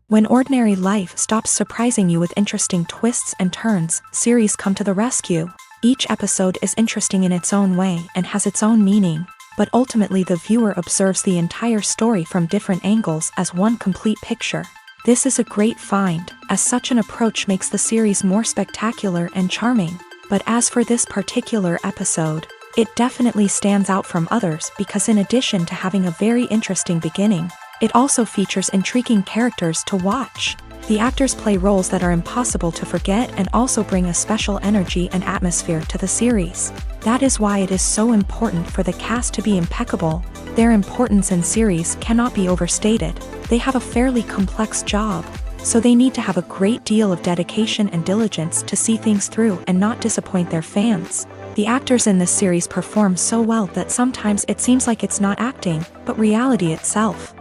When ordinary life stops surprising you with interesting twists and turns, series come to the rescue. Each episode is interesting in its own way and has its own meaning, but ultimately the viewer observes the entire story from different angles as one complete picture. This is a great find, as such an approach makes the series more spectacular and charming. But as for this particular episode, it definitely stands out from others because in addition to having a very interesting beginning, it also features intriguing characters to watch. The actors play roles that are impossible to forget and also bring a special energy and atmosphere to the series. That is why it is so important for the cast to be impeccable. Their importance in series cannot be overstated. They have a fairly complex job, so they need to have a great deal of dedication and diligence to see things through and not disappoint their fans. The actors in this series perform so well that sometimes it seems like it's not acting, but reality itself.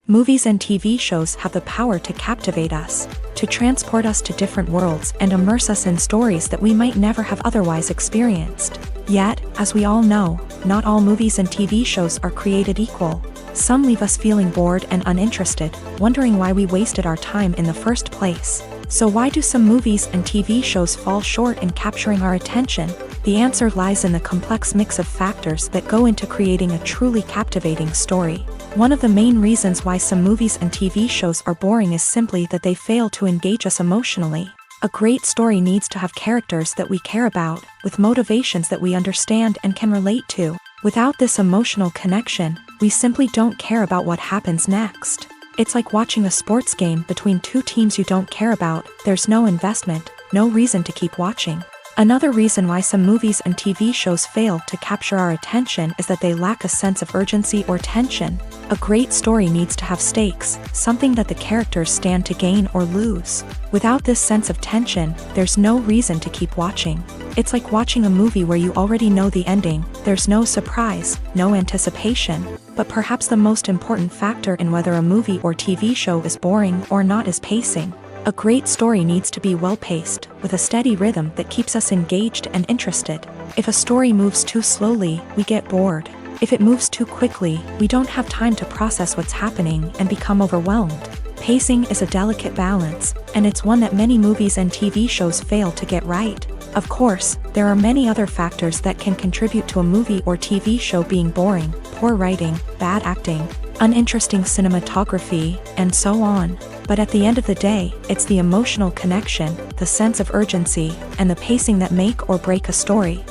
Movies and TV shows have the power to captivate us, to transport us to different worlds and immerse us in stories that we might never have otherwise experienced. Yet, as we all know, not all movies and TV shows are created equal. Some leave us feeling bored and uninterested, wondering why we wasted our time in the first place. So why do some movies and TV shows fall short in capturing our attention? The answer lies in the complex mix of factors that go into creating a truly captivating story. One of the main reasons why some movies and TV shows are boring is simply that they fail to engage us emotionally. A great story needs to have characters that we care about, with motivations that we understand and can relate to. Without this emotional connection, we simply don't care about what happens next. It's like watching a sports game between two teams you don't care about. There's no investment, no reason to keep watching. Another reason why some movies and TV shows fail to capture our attention is that they lack a sense of urgency or tension. A great story needs to have stakes, something that the characters stand to gain or lose. Without this sense of tension, there's no reason to keep watching. It's like watching a movie where you already know the ending. There's no surprise, no anticipation. But perhaps the most important factor in whether a movie or TV show is boring or not is pacing. A great story needs to be well-paced, with a steady rhythm that keeps us engaged and interested. If a story moves too slowly, we get bored. If it moves too quickly, we don't have time to process what's happening and become overwhelmed. Pacing is a delicate balance, and it's one that many movies and TV shows fail to get right. Of course, there are many other factors that can contribute to a movie or TV show being boring: poor writing, bad acting, uninteresting cinematography, and so on. But at the end of the day, it's the emotional connection, the sense of urgency, and the pacing that make or break a story.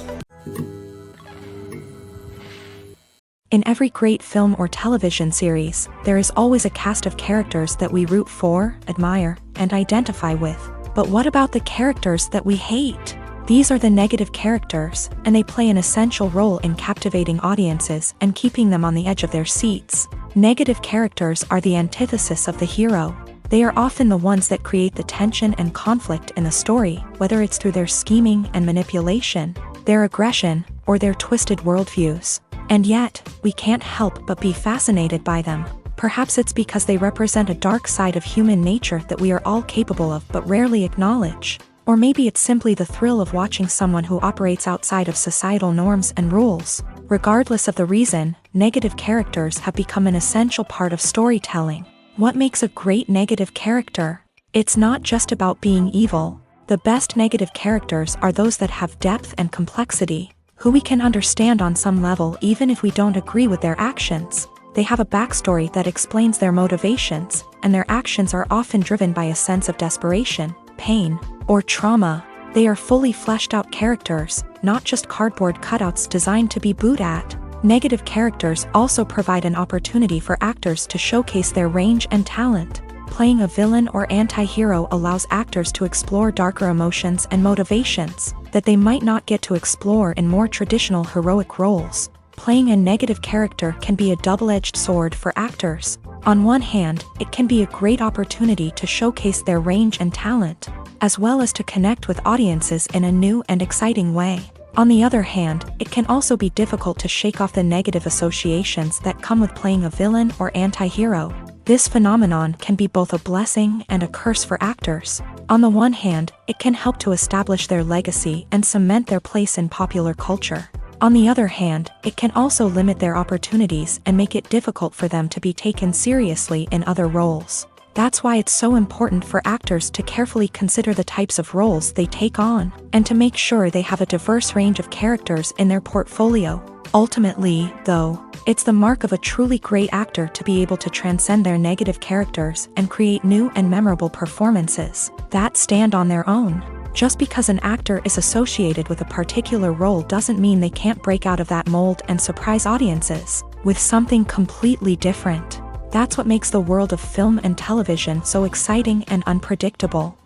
In every great film or television series, there is always a cast of characters that we root for, admire, and identify with. But what about the characters that we hate? These are the negative characters, and they play an essential role in captivating audiences and keeping them on the edge of their seats. Negative characters are the antithesis of the hero. They are often the ones that create the tension and conflict in the story, whether it's through their scheming and manipulation, their aggression, or their twisted worldviews. And yet, we can't help but be fascinated by them. Perhaps it's because they represent a dark side of human nature that we are all capable of but rarely acknowledge. Or maybe it's simply the thrill of watching someone who operates outside of societal norms and rules. Regardless of the reason, negative characters have become an essential part of storytelling. What makes a great negative character? It's not just about being evil. The best negative characters are those that have depth and complexity, who we can understand on some level even if we don't agree with their actions. They have a backstory that explains their motivations, and their actions are often driven by a sense of desperation, pain, or trauma. They are fully fleshed out characters, not just cardboard cutouts designed to be booed at. Negative characters also provide an opportunity for actors to showcase their range and talent. Playing a villain or anti-hero allows actors to explore darker emotions and motivations that they might not get to explore in more traditional heroic roles. Playing a negative character can be a double-edged sword for actors. On one hand, it can be a great opportunity to showcase their range and talent, as well as to connect with audiences in a new and exciting way. On the other hand, it can also be difficult to shake off the negative associations that come with playing a villain or anti-hero. This phenomenon can be both a blessing and a curse for actors. On the one hand, it can help to establish their legacy and cement their place in popular culture. On the other hand, it can also limit their opportunities and make it difficult for them to be taken seriously in other roles. That's why it's so important for actors to carefully consider the types of roles they take on, and to make sure they have a diverse range of characters in their portfolio. Ultimately, though, it's the mark of a truly great actor to be able to transcend their negative characters and create new and memorable performances that stand on their own. Just because an actor is associated with a particular role doesn't mean they can't break out of that mold and surprise audiences with something completely different. That's what makes the world of film and television so exciting and unpredictable.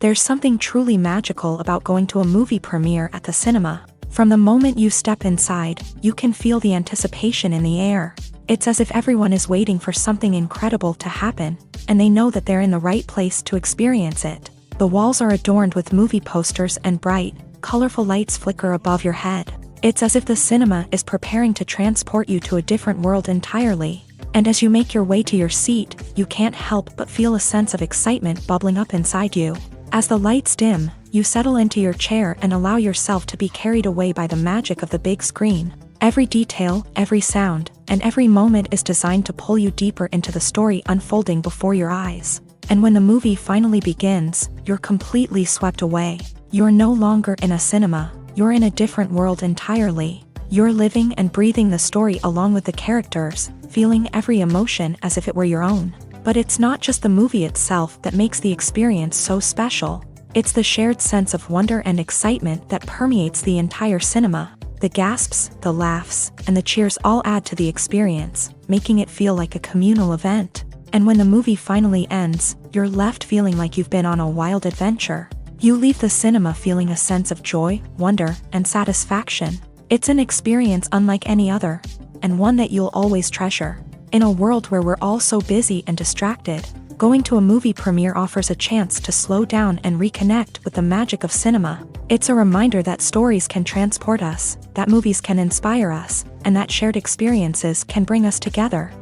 There's something truly magical about going to a movie premiere at the cinema. From the moment you step inside, you can feel the anticipation in the air. It's as if everyone is waiting for something incredible to happen, and they know that they're in the right place to experience it. The walls are adorned with movie posters and bright, colorful lights flicker above your head. It's as if the cinema is preparing to transport you to a different world entirely. And as you make your way to your seat, you can't help but feel a sense of excitement bubbling up inside you. As the lights dim, you settle into your chair and allow yourself to be carried away by the magic of the big screen. Every detail, every sound, and every moment is designed to pull you deeper into the story unfolding before your eyes. And when the movie finally begins, you're completely swept away. You're no longer in a cinema. You're in a different world entirely. You're living and breathing the story along with the characters, feeling every emotion as if it were your own. But it's not just the movie itself that makes the experience so special. It's the shared sense of wonder and excitement that permeates the entire cinema. The gasps, the laughs, and the cheers all add to the experience, making it feel like a communal event. And when the movie finally ends, you're left feeling like you've been on a wild adventure. You leave the cinema feeling a sense of joy, wonder, and satisfaction. It's an experience unlike any other, and one that you'll always treasure. In a world where we're all so busy and distracted, going to a movie premiere offers a chance to slow down and reconnect with the magic of cinema. It's a reminder that stories can transport us, that movies can inspire us, and that shared experiences can bring us together.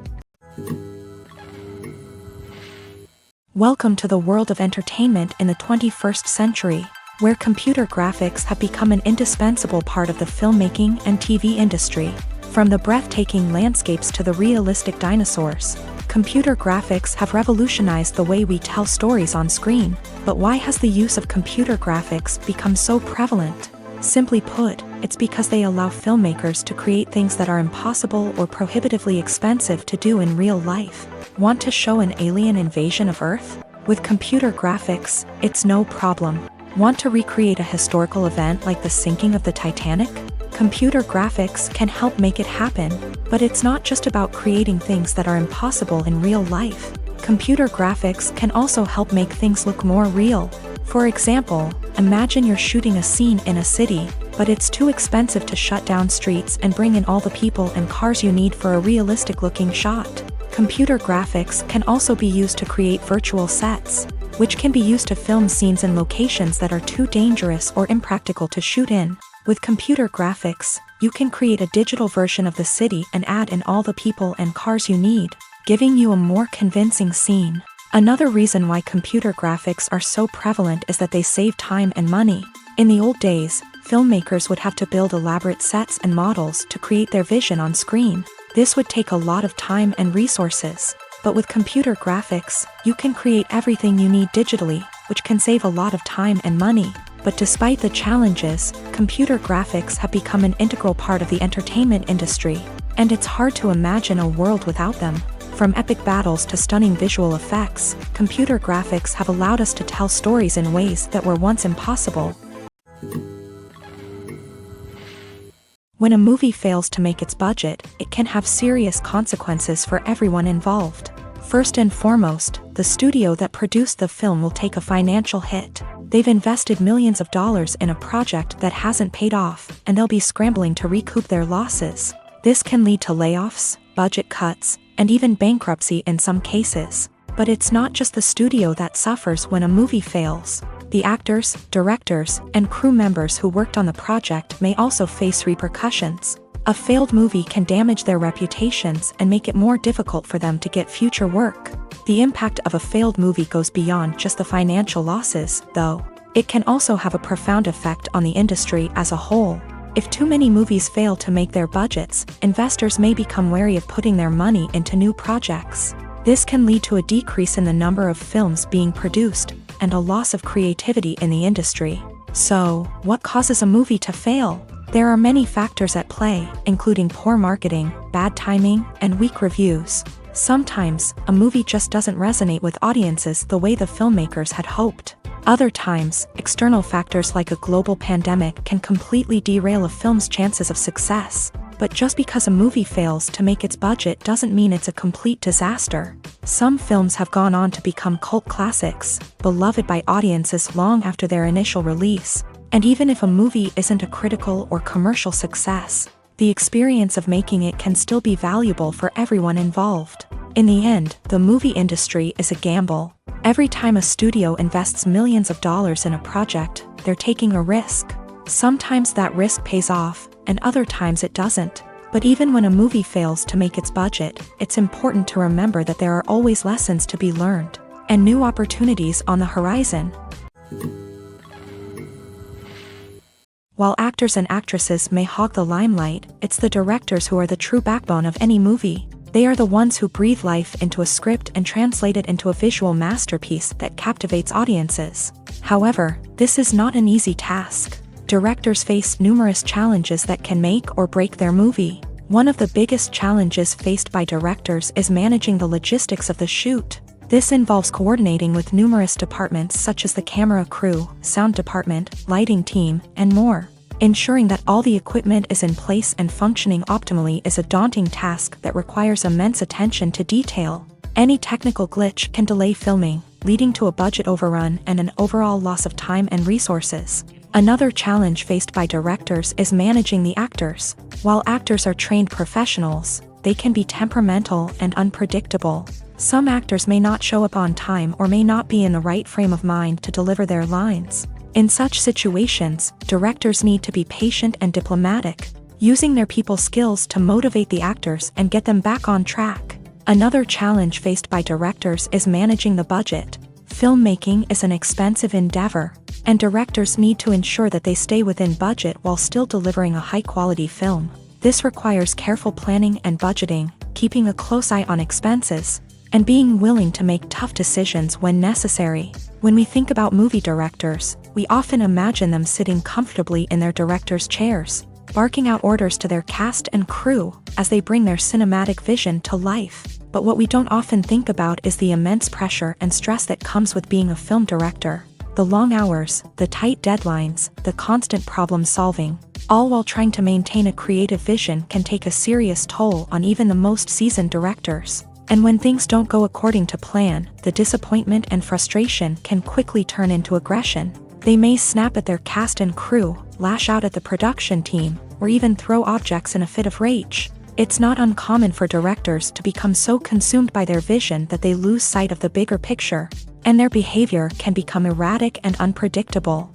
Welcome to the world of entertainment in the 21st century, where computer graphics have become an indispensable part of the filmmaking and TV industry. From the breathtaking landscapes to the realistic dinosaurs, computer graphics have revolutionized the way we tell stories on screen. But why has the use of computer graphics become so prevalent? Simply put, it's because they allow filmmakers to create things that are impossible or prohibitively expensive to do in real life. Want to show an alien invasion of Earth? With computer graphics, it's no problem. Want to recreate a historical event like the sinking of the Titanic? Computer graphics can help make it happen, but it's not just about creating things that are impossible in real life. Computer graphics can also help make things look more real. For example, imagine you're shooting a scene in a city, but it's too expensive to shut down streets and bring in all the people and cars you need for a realistic-looking shot. Computer graphics can also be used to create virtual sets, which can be used to film scenes in locations that are too dangerous or impractical to shoot in. With computer graphics, you can create a digital version of the city and add in all the people and cars you need, giving you a more convincing scene. Another reason why computer graphics are so prevalent is that they save time and money. In the old days, filmmakers would have to build elaborate sets and models to create their vision on screen. This would take a lot of time and resources. But with computer graphics, you can create everything you need digitally, which can save a lot of time and money. But despite the challenges, computer graphics have become an integral part of the entertainment industry, and it's hard to imagine a world without them. From epic battles to stunning visual effects, computer graphics have allowed us to tell stories in ways that were once impossible. When a movie fails to make its budget, it can have serious consequences for everyone involved. First and foremost, the studio that produced the film will take a financial hit. They've invested millions of dollars in a project that hasn't paid off, and they'll be scrambling to recoup their losses. This can lead to layoffs, budget cuts, and even bankruptcy in some cases. But it's not just the studio that suffers when a movie fails. The actors, directors, and crew members who worked on the project may also face repercussions. A failed movie can damage their reputations and make it more difficult for them to get future work. The impact of a failed movie goes beyond just the financial losses, though. It can also have a profound effect on the industry as a whole. If too many movies fail to make their budgets, investors may become wary of putting their money into new projects. This can lead to a decrease in the number of films being produced, and a loss of creativity in the industry. So, what causes a movie to fail? There are many factors at play, including poor marketing, bad timing, and weak reviews. Sometimes, a movie just doesn't resonate with audiences the way the filmmakers had hoped. Other times, external factors like a global pandemic can completely derail a film's chances of success. But just because a movie fails to make its budget doesn't mean it's a complete disaster. Some films have gone on to become cult classics, beloved by audiences long after their initial release. And even if a movie isn't a critical or commercial success, the experience of making it can still be valuable for everyone involved. In the end, the movie industry is a gamble. Every time a studio invests millions of dollars in a project, they're taking a risk. Sometimes that risk pays off, and other times it doesn't. But even when a movie fails to make its budget, it's important to remember that there are always lessons to be learned, and new opportunities on the horizon. While actors and actresses may hog the limelight, it's the directors who are the true backbone of any movie. They are the ones who breathe life into a script and translate it into a visual masterpiece that captivates audiences. However, this is not an easy task. Directors face numerous challenges that can make or break their movie. One of the biggest challenges faced by directors is managing the logistics of the shoot. This involves coordinating with numerous departments such as the camera crew, sound department, lighting team, and more. Ensuring that all the equipment is in place and functioning optimally is a daunting task that requires immense attention to detail. Any technical glitch can delay filming, leading to a budget overrun and an overall loss of time and resources. Another challenge faced by directors is managing the actors. While actors are trained professionals, they can be temperamental and unpredictable. Some actors may not show up on time or may not be in the right frame of mind to deliver their lines. In such situations, directors need to be patient and diplomatic, using their people skills to motivate the actors and get them back on track. Another challenge faced by directors is managing the budget. Filmmaking is an expensive endeavor, and directors need to ensure that they stay within budget while still delivering a high-quality film. This requires careful planning and budgeting, keeping a close eye on expenses, and being willing to make tough decisions when necessary. When we think about movie directors, we often imagine them sitting comfortably in their director's chairs, barking out orders to their cast and crew as they bring their cinematic vision to life. But what we don't often think about is the immense pressure and stress that comes with being a film director. The long hours, the tight deadlines, the constant problem solving, all while trying to maintain a creative vision can take a serious toll on even the most seasoned directors. And when things don't go according to plan, the disappointment and frustration can quickly turn into aggression. They may snap at their cast and crew, lash out at the production team, or even throw objects in a fit of rage. It's not uncommon for directors to become so consumed by their vision that they lose sight of the bigger picture, and their behavior can become erratic and unpredictable.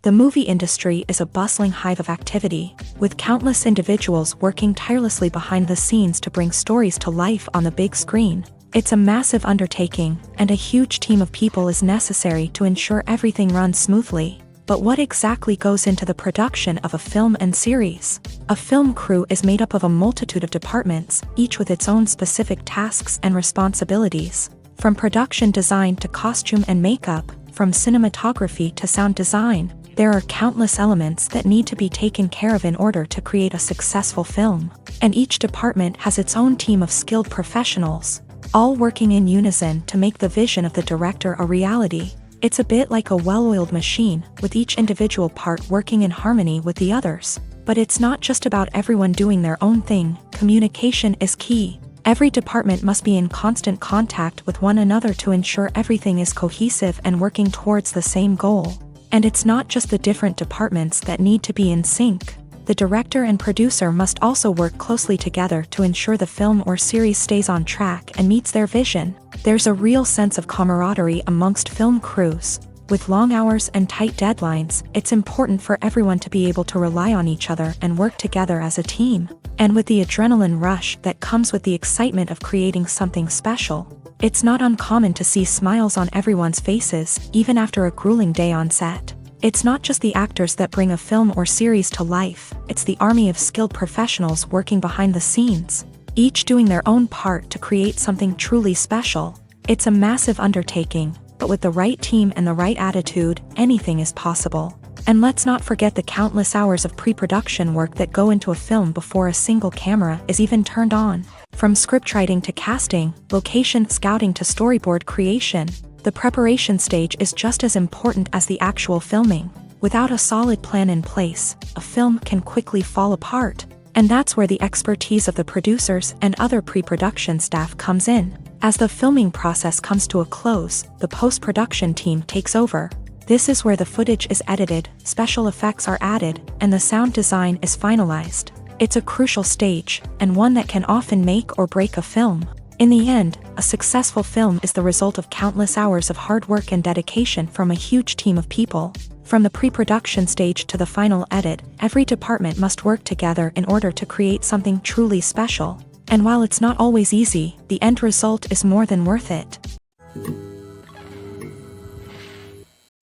The movie industry is a bustling hive of activity, with countless individuals working tirelessly behind the scenes to bring stories to life on the big screen. It's a massive undertaking, and a huge team of people is necessary to ensure everything runs smoothly. But what exactly goes into the production of a film and series? A film crew is made up of a multitude of departments, each with its own specific tasks and responsibilities. From production design to costume and makeup, from cinematography to sound design, there are countless elements that need to be taken care of in order to create a successful film. And each department has its own team of skilled professionals, all working in unison to make the vision of the director a reality. It's a bit like a well-oiled machine, with each individual part working in harmony with the others. But it's not just about everyone doing their own thing. Communication is key. Every department must be in constant contact with one another to ensure everything is cohesive and working towards the same goal. And it's not just the different departments that need to be in sync. The director and producer must also work closely together to ensure the film or series stays on track and meets their vision. There's a real sense of camaraderie amongst film crews. With long hours and tight deadlines, it's important for everyone to be able to rely on each other and work together as a team. And with the adrenaline rush that comes with the excitement of creating something special, It's not uncommon to see smiles on everyone's faces, even after a grueling day on set. It's not just the actors that bring a film or series to life, it's the army of skilled professionals working behind the scenes, each doing their own part to create something truly special. It's a massive undertaking, but with the right team and the right attitude, anything is possible. And let's not forget the countless hours of pre-production work that go into a film before a single camera is even turned on. From scriptwriting to casting, location scouting to storyboard creation, the preparation stage is just as important as the actual filming. Without a solid plan in place, a film can quickly fall apart. And that's where the expertise of the producers and other pre-production staff comes in. As the filming process comes to a close, the post-production team takes over. This is where the footage is edited, special effects are added, and the sound design is finalized. It's a crucial stage, and one that can often make or break a film. In the end, a successful film is the result of countless hours of hard work and dedication from a huge team of people. From the pre-production stage to the final edit, every department must work together in order to create something truly special. And while it's not always easy, the end result is more than worth it.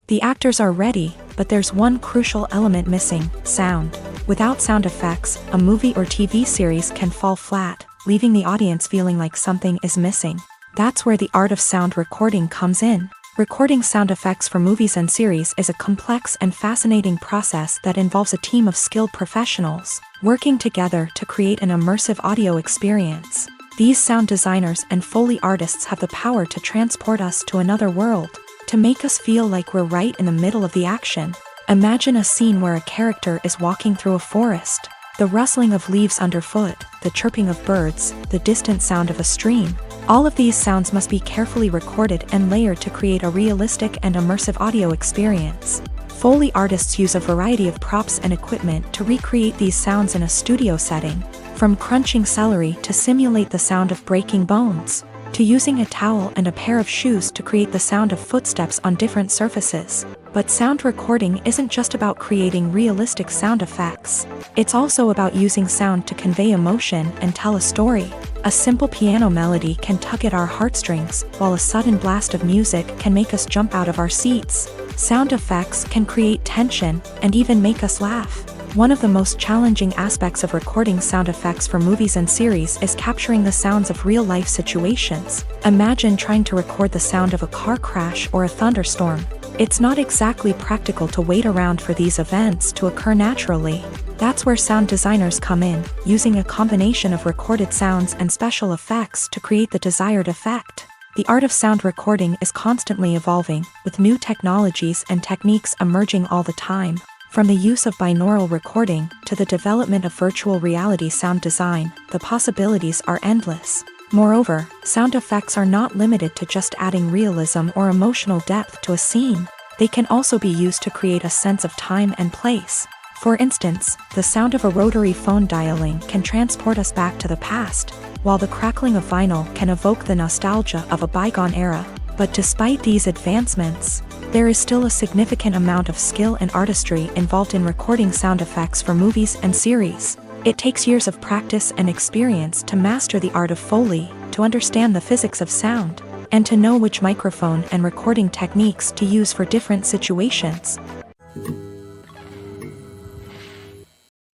The actors are ready, but there's one crucial element missing: sound. Without sound effects, a movie or TV series can fall flat, leaving the audience feeling like something is missing. That's where the art of sound recording comes in. Recording sound effects for movies and series is a complex and fascinating process that involves a team of skilled professionals working together to create an immersive audio experience. These sound designers and Foley artists have the power to transport us to another world, to make us feel like we're right in the middle of the action. Imagine a scene where a character is walking through a forest. The rustling of leaves underfoot, the chirping of birds, the distant sound of a stream. All of these sounds must be carefully recorded and layered to create a realistic and immersive audio experience. Foley artists use a variety of props and equipment to recreate these sounds in a studio setting, from crunching celery to simulate the sound of breaking bones, to using a towel and a pair of shoes to create the sound of footsteps on different surfaces. But sound recording isn't just about creating realistic sound effects. It's also about using sound to convey emotion and tell a story. A simple piano melody can tug at our heartstrings, while a sudden blast of music can make us jump out of our seats. Sound effects can create tension and even make us laugh. One of the most challenging aspects of recording sound effects for movies and series is capturing the sounds of real-life situations. Imagine trying to record the sound of a car crash or a thunderstorm. It's not exactly practical to wait around for these events to occur naturally. That's where sound designers come in, using a combination of recorded sounds and special effects to create the desired effect. The art of sound recording is constantly evolving, with new technologies and techniques emerging all the time. From the use of binaural recording to the development of virtual reality sound design, the possibilities are endless. Moreover, sound effects are not limited to just adding realism or emotional depth to a scene. They can also be used to create a sense of time and place. For instance, the sound of a rotary phone dialing can transport us back to the past, while the crackling of vinyl can evoke the nostalgia of a bygone era. But despite these advancements, there is still a significant amount of skill and artistry involved in recording sound effects for movies and series. It takes years of practice and experience to master the art of Foley, to understand the physics of sound, and to know which microphone and recording techniques to use for different situations.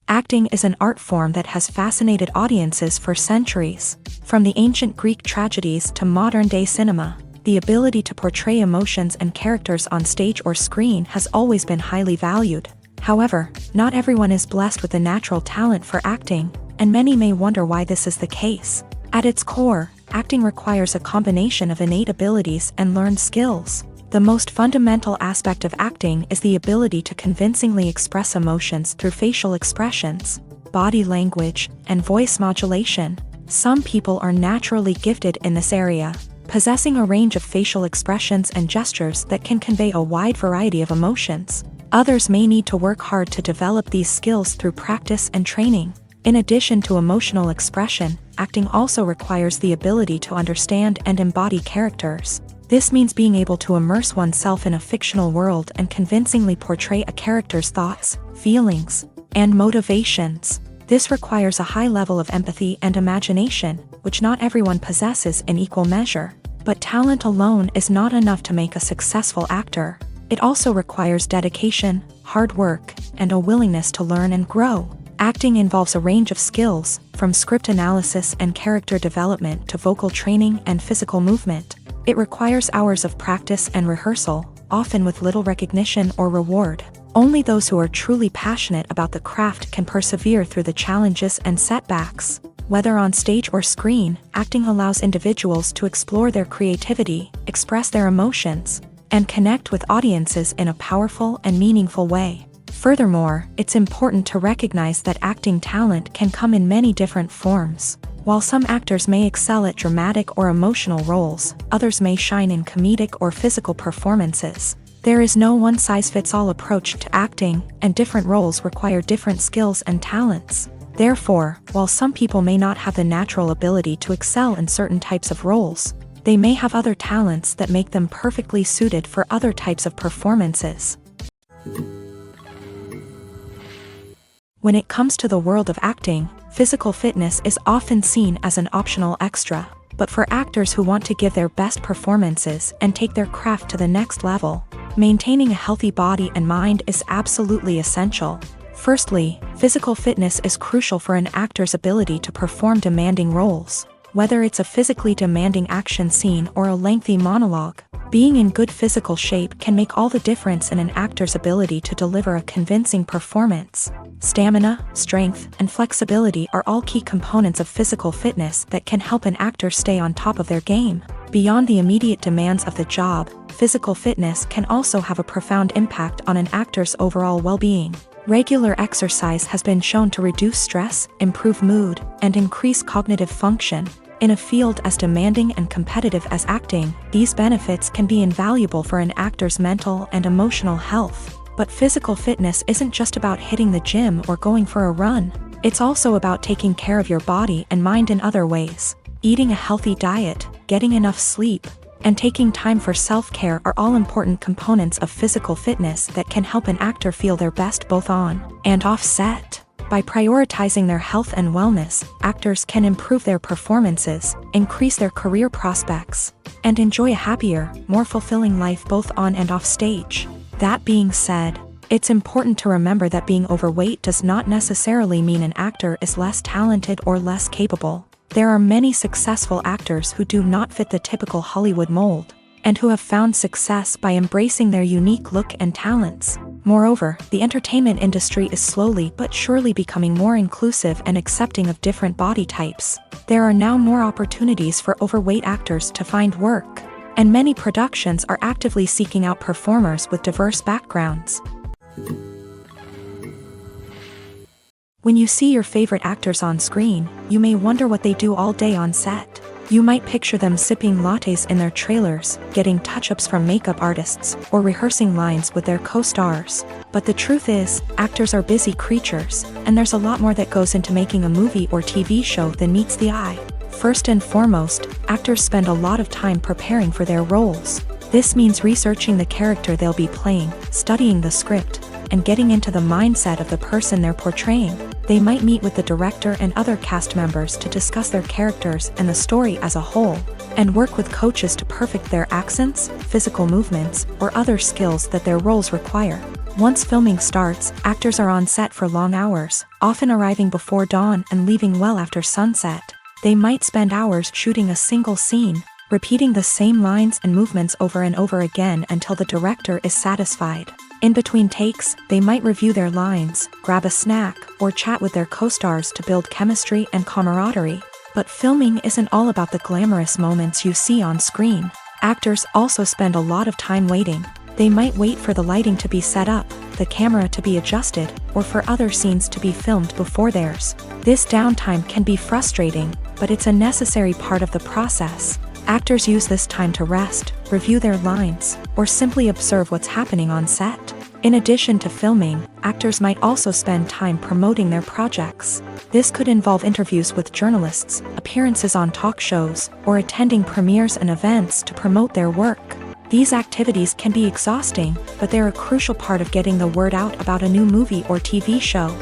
Acting is an art form that has fascinated audiences for centuries. From the ancient Greek tragedies to modern-day cinema, the ability to portray emotions and characters on stage or screen has always been highly valued. However, not everyone is blessed with a natural talent for acting, and many may wonder why this is the case. At its core, acting requires a combination of innate abilities and learned skills. The most fundamental aspect of acting is the ability to convincingly express emotions through facial expressions, body language, and voice modulation. Some people are naturally gifted in this area, possessing a range of facial expressions and gestures that can convey a wide variety of emotions. Others may need to work hard to develop these skills through practice and training. In addition to emotional expression, acting also requires the ability to understand and embody characters. This means being able to immerse oneself in a fictional world and convincingly portray a character's thoughts, feelings, and motivations. This requires a high level of empathy and imagination, which not everyone possesses in equal measure. But talent alone is not enough to make a successful actor. It also requires dedication, hard work, and a willingness to learn and grow. Acting involves a range of skills, from script analysis and character development to vocal training and physical movement. It requires hours of practice and rehearsal, often with little recognition or reward. Only those who are truly passionate about the craft can persevere through the challenges and setbacks. Whether on stage or screen, acting allows individuals to explore their creativity, express their emotions, and connect with audiences in a powerful and meaningful way. Furthermore, it's important to recognize that acting talent can come in many different forms. While some actors may excel at dramatic or emotional roles, others may shine in comedic or physical performances. There is no one-size-fits-all approach to acting, and different roles require different skills and talents. Therefore, while some people may not have the natural ability to excel in certain types of roles, they may have other talents that make them perfectly suited for other types of performances. When it comes to the world of acting, physical fitness is often seen as an optional extra. But for actors who want to give their best performances and take their craft to the next level, maintaining a healthy body and mind is absolutely essential. Firstly, physical fitness is crucial for an actor's ability to perform demanding roles. Whether it's a physically demanding action scene or a lengthy monologue, being in good physical shape can make all the difference in an actor's ability to deliver a convincing performance. Stamina, strength, and flexibility are all key components of physical fitness that can help an actor stay on top of their game. Beyond the immediate demands of the job, physical fitness can also have a profound impact on an actor's overall well-being. Regular exercise has been shown to reduce stress, improve mood, and increase cognitive function. In a field as demanding and competitive as acting, these benefits can be invaluable for an actor's mental and emotional health. But physical fitness isn't just about hitting the gym or going for a run. It's also about taking care of your body and mind in other ways. Eating a healthy diet, getting enough sleep, and taking time for self-care are all important components of physical fitness that can help an actor feel their best both on and off set. By prioritizing their health and wellness, actors can improve their performances, increase their career prospects, and enjoy a happier, more fulfilling life both on and off stage. That being said, it's important to remember that being overweight does not necessarily mean an actor is less talented or less capable. There are many successful actors who do not fit the typical Hollywood mold, and who have found success by embracing their unique look and talents. Moreover, the entertainment industry is slowly but surely becoming more inclusive and accepting of different body types. There are now more opportunities for overweight actors to find work, and many productions are actively seeking out performers with diverse backgrounds. When you see your favorite actors on screen, you may wonder what they do all day on set. You might picture them sipping lattes in their trailers, getting touch-ups from makeup artists, or rehearsing lines with their co-stars. But the truth is, actors are busy creatures, and there's a lot more that goes into making a movie or TV show than meets the eye. First and foremost, actors spend a lot of time preparing for their roles. This means researching the character they'll be playing, studying the script, and getting into the mindset of the person they're portraying. They might meet with the director and other cast members to discuss their characters and the story as a whole, and work with coaches to perfect their accents, physical movements, or other skills that their roles require. Once filming starts, actors are on set for long hours, often arriving before dawn and leaving well after sunset. They might spend hours shooting a single scene, repeating the same lines and movements over and over again until the director is satisfied. In between takes, they might review their lines, grab a snack, or chat with their co-stars to build chemistry and camaraderie. But filming isn't all about the glamorous moments you see on screen. Actors also spend a lot of time waiting. They might wait for the lighting to be set up, the camera to be adjusted, or for other scenes to be filmed before theirs. This downtime can be frustrating, but it's a necessary part of the process. Actors use this time to rest, review their lines, or simply observe what's happening on set. In addition to filming, actors might also spend time promoting their projects. This could involve interviews with journalists, appearances on talk shows, or attending premieres and events to promote their work. These activities can be exhausting, but they're a crucial part of getting the word out about a new movie or TV show.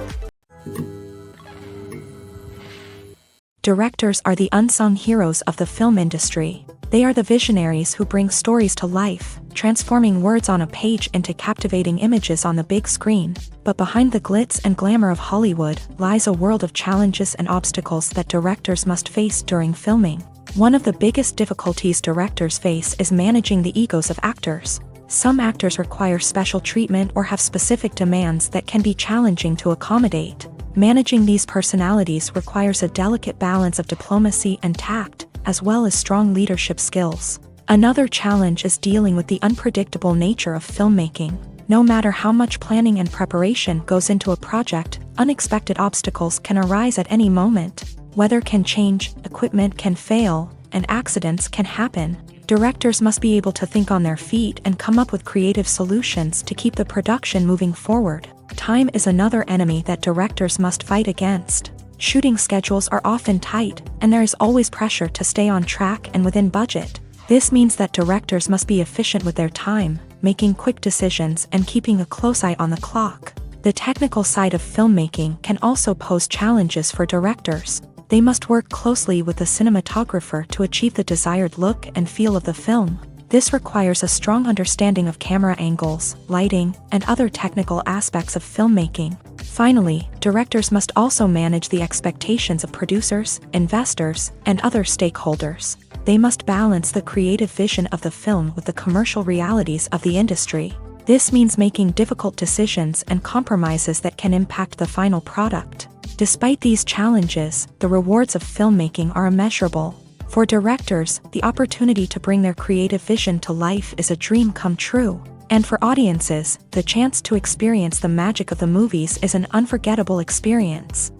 Directors are the unsung heroes of the film industry. They are the visionaries who bring stories to life, transforming words on a page into captivating images on the big screen. But behind the glitz and glamour of Hollywood lies a world of challenges and obstacles that directors must face during filming. One of the biggest difficulties directors face is managing the egos of actors. Some actors require special treatment or have specific demands that can be challenging to accommodate. Managing these personalities requires a delicate balance of diplomacy and tact, as well as strong leadership skills. Another challenge is dealing with the unpredictable nature of filmmaking. No matter how much planning and preparation goes into a project, unexpected obstacles can arise at any moment. Weather can change, equipment can fail, and accidents can happen. Directors must be able to think on their feet and come up with creative solutions to keep the production moving forward. Time is another enemy that directors must fight against. Shooting schedules are often tight, and there is always pressure to stay on track and within budget. This means that directors must be efficient with their time, making quick decisions and keeping a close eye on the clock. The technical side of filmmaking can also pose challenges for directors. They must work closely with the cinematographer to achieve the desired look and feel of the film. This requires a strong understanding of camera angles, lighting, and other technical aspects of filmmaking. Finally, directors must also manage the expectations of producers, investors, and other stakeholders. They must balance the creative vision of the film with the commercial realities of the industry. This means making difficult decisions and compromises that can impact the final product. Despite these challenges, the rewards of filmmaking are immeasurable. For directors, the opportunity to bring their creative vision to life is a dream come true. And for audiences, the chance to experience the magic of the movies is an unforgettable experience.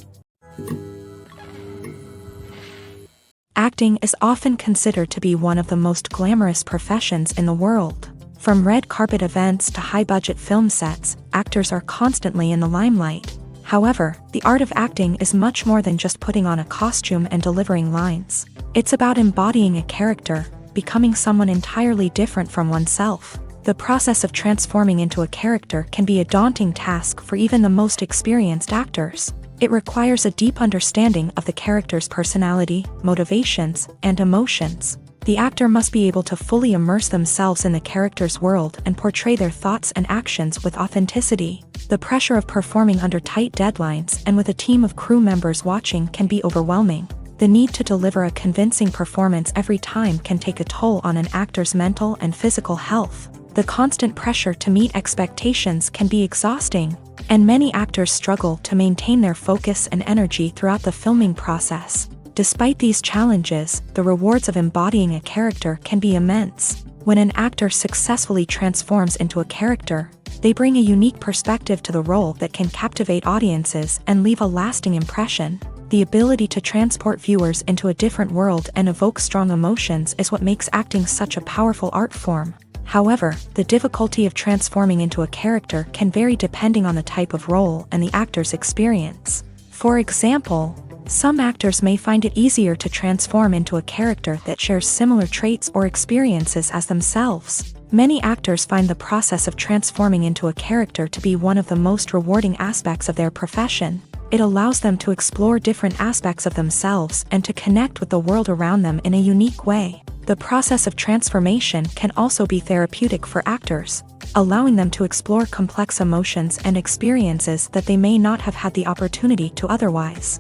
Acting is often considered to be one of the most glamorous professions in the world. From red carpet events to high-budget film sets, actors are constantly in the limelight. However, the art of acting is much more than just putting on a costume and delivering lines. It's about embodying a character, becoming someone entirely different from oneself. The process of transforming into a character can be a daunting task for even the most experienced actors. It requires a deep understanding of the character's personality, motivations, and emotions. The actor must be able to fully immerse themselves in the character's world and portray their thoughts and actions with authenticity. The pressure of performing under tight deadlines and with a team of crew members watching can be overwhelming. The need to deliver a convincing performance every time can take a toll on an actor's mental and physical health. The constant pressure to meet expectations can be exhausting, and many actors struggle to maintain their focus and energy throughout the filming process. Despite these challenges, the rewards of embodying a character can be immense. When an actor successfully transforms into a character, they bring a unique perspective to the role that can captivate audiences and leave a lasting impression. The ability to transport viewers into a different world and evoke strong emotions is what makes acting such a powerful art form. However, the difficulty of transforming into a character can vary depending on the type of role and the actor's experience. For example, some actors may find it easier to transform into a character that shares similar traits or experiences as themselves. Many actors find the process of transforming into a character to be one of the most rewarding aspects of their profession. It allows them to explore different aspects of themselves and to connect with the world around them in a unique way. The process of transformation can also be therapeutic for actors, allowing them to explore complex emotions and experiences that they may not have had the opportunity to otherwise.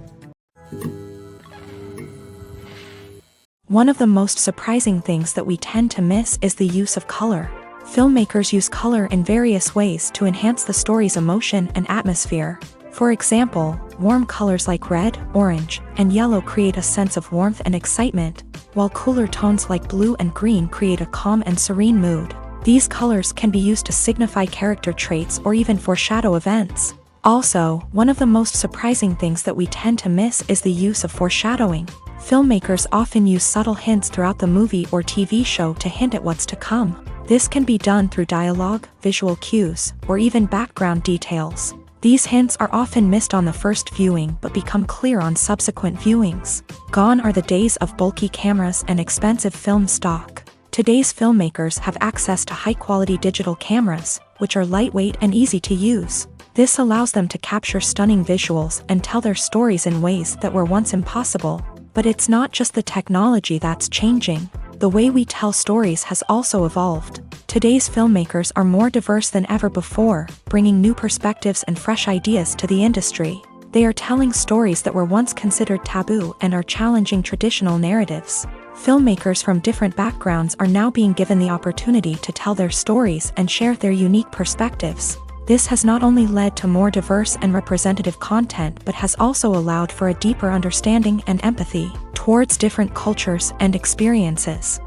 One of the most surprising things that we tend to miss is the use of color. Filmmakers use color in various ways to enhance the story's emotion and atmosphere. For example, warm colors like red, orange, and yellow create a sense of warmth and excitement, while cooler tones like blue and green create a calm and serene mood. These colors can be used to signify character traits or even foreshadow events. Also, one of the most surprising things that we tend to miss is the use of foreshadowing. Filmmakers often use subtle hints throughout the movie or TV show to hint at what's to come. This can be done through dialogue, visual cues, or even background details. These hints are often missed on the first viewing but become clear on subsequent viewings. Gone are the days of bulky cameras and expensive film stock. Today's filmmakers have access to high-quality digital cameras, which are lightweight and easy to use. This allows them to capture stunning visuals and tell their stories in ways that were once impossible. But it's not just the technology that's changing. The way we tell stories has also evolved. Today's filmmakers are more diverse than ever before, bringing new perspectives and fresh ideas to the industry. They are telling stories that were once considered taboo and are challenging traditional narratives. Filmmakers from different backgrounds are now being given the opportunity to tell their stories and share their unique perspectives. This has not only led to more diverse and representative content but has also allowed for a deeper understanding and empathy towards different cultures and experiences.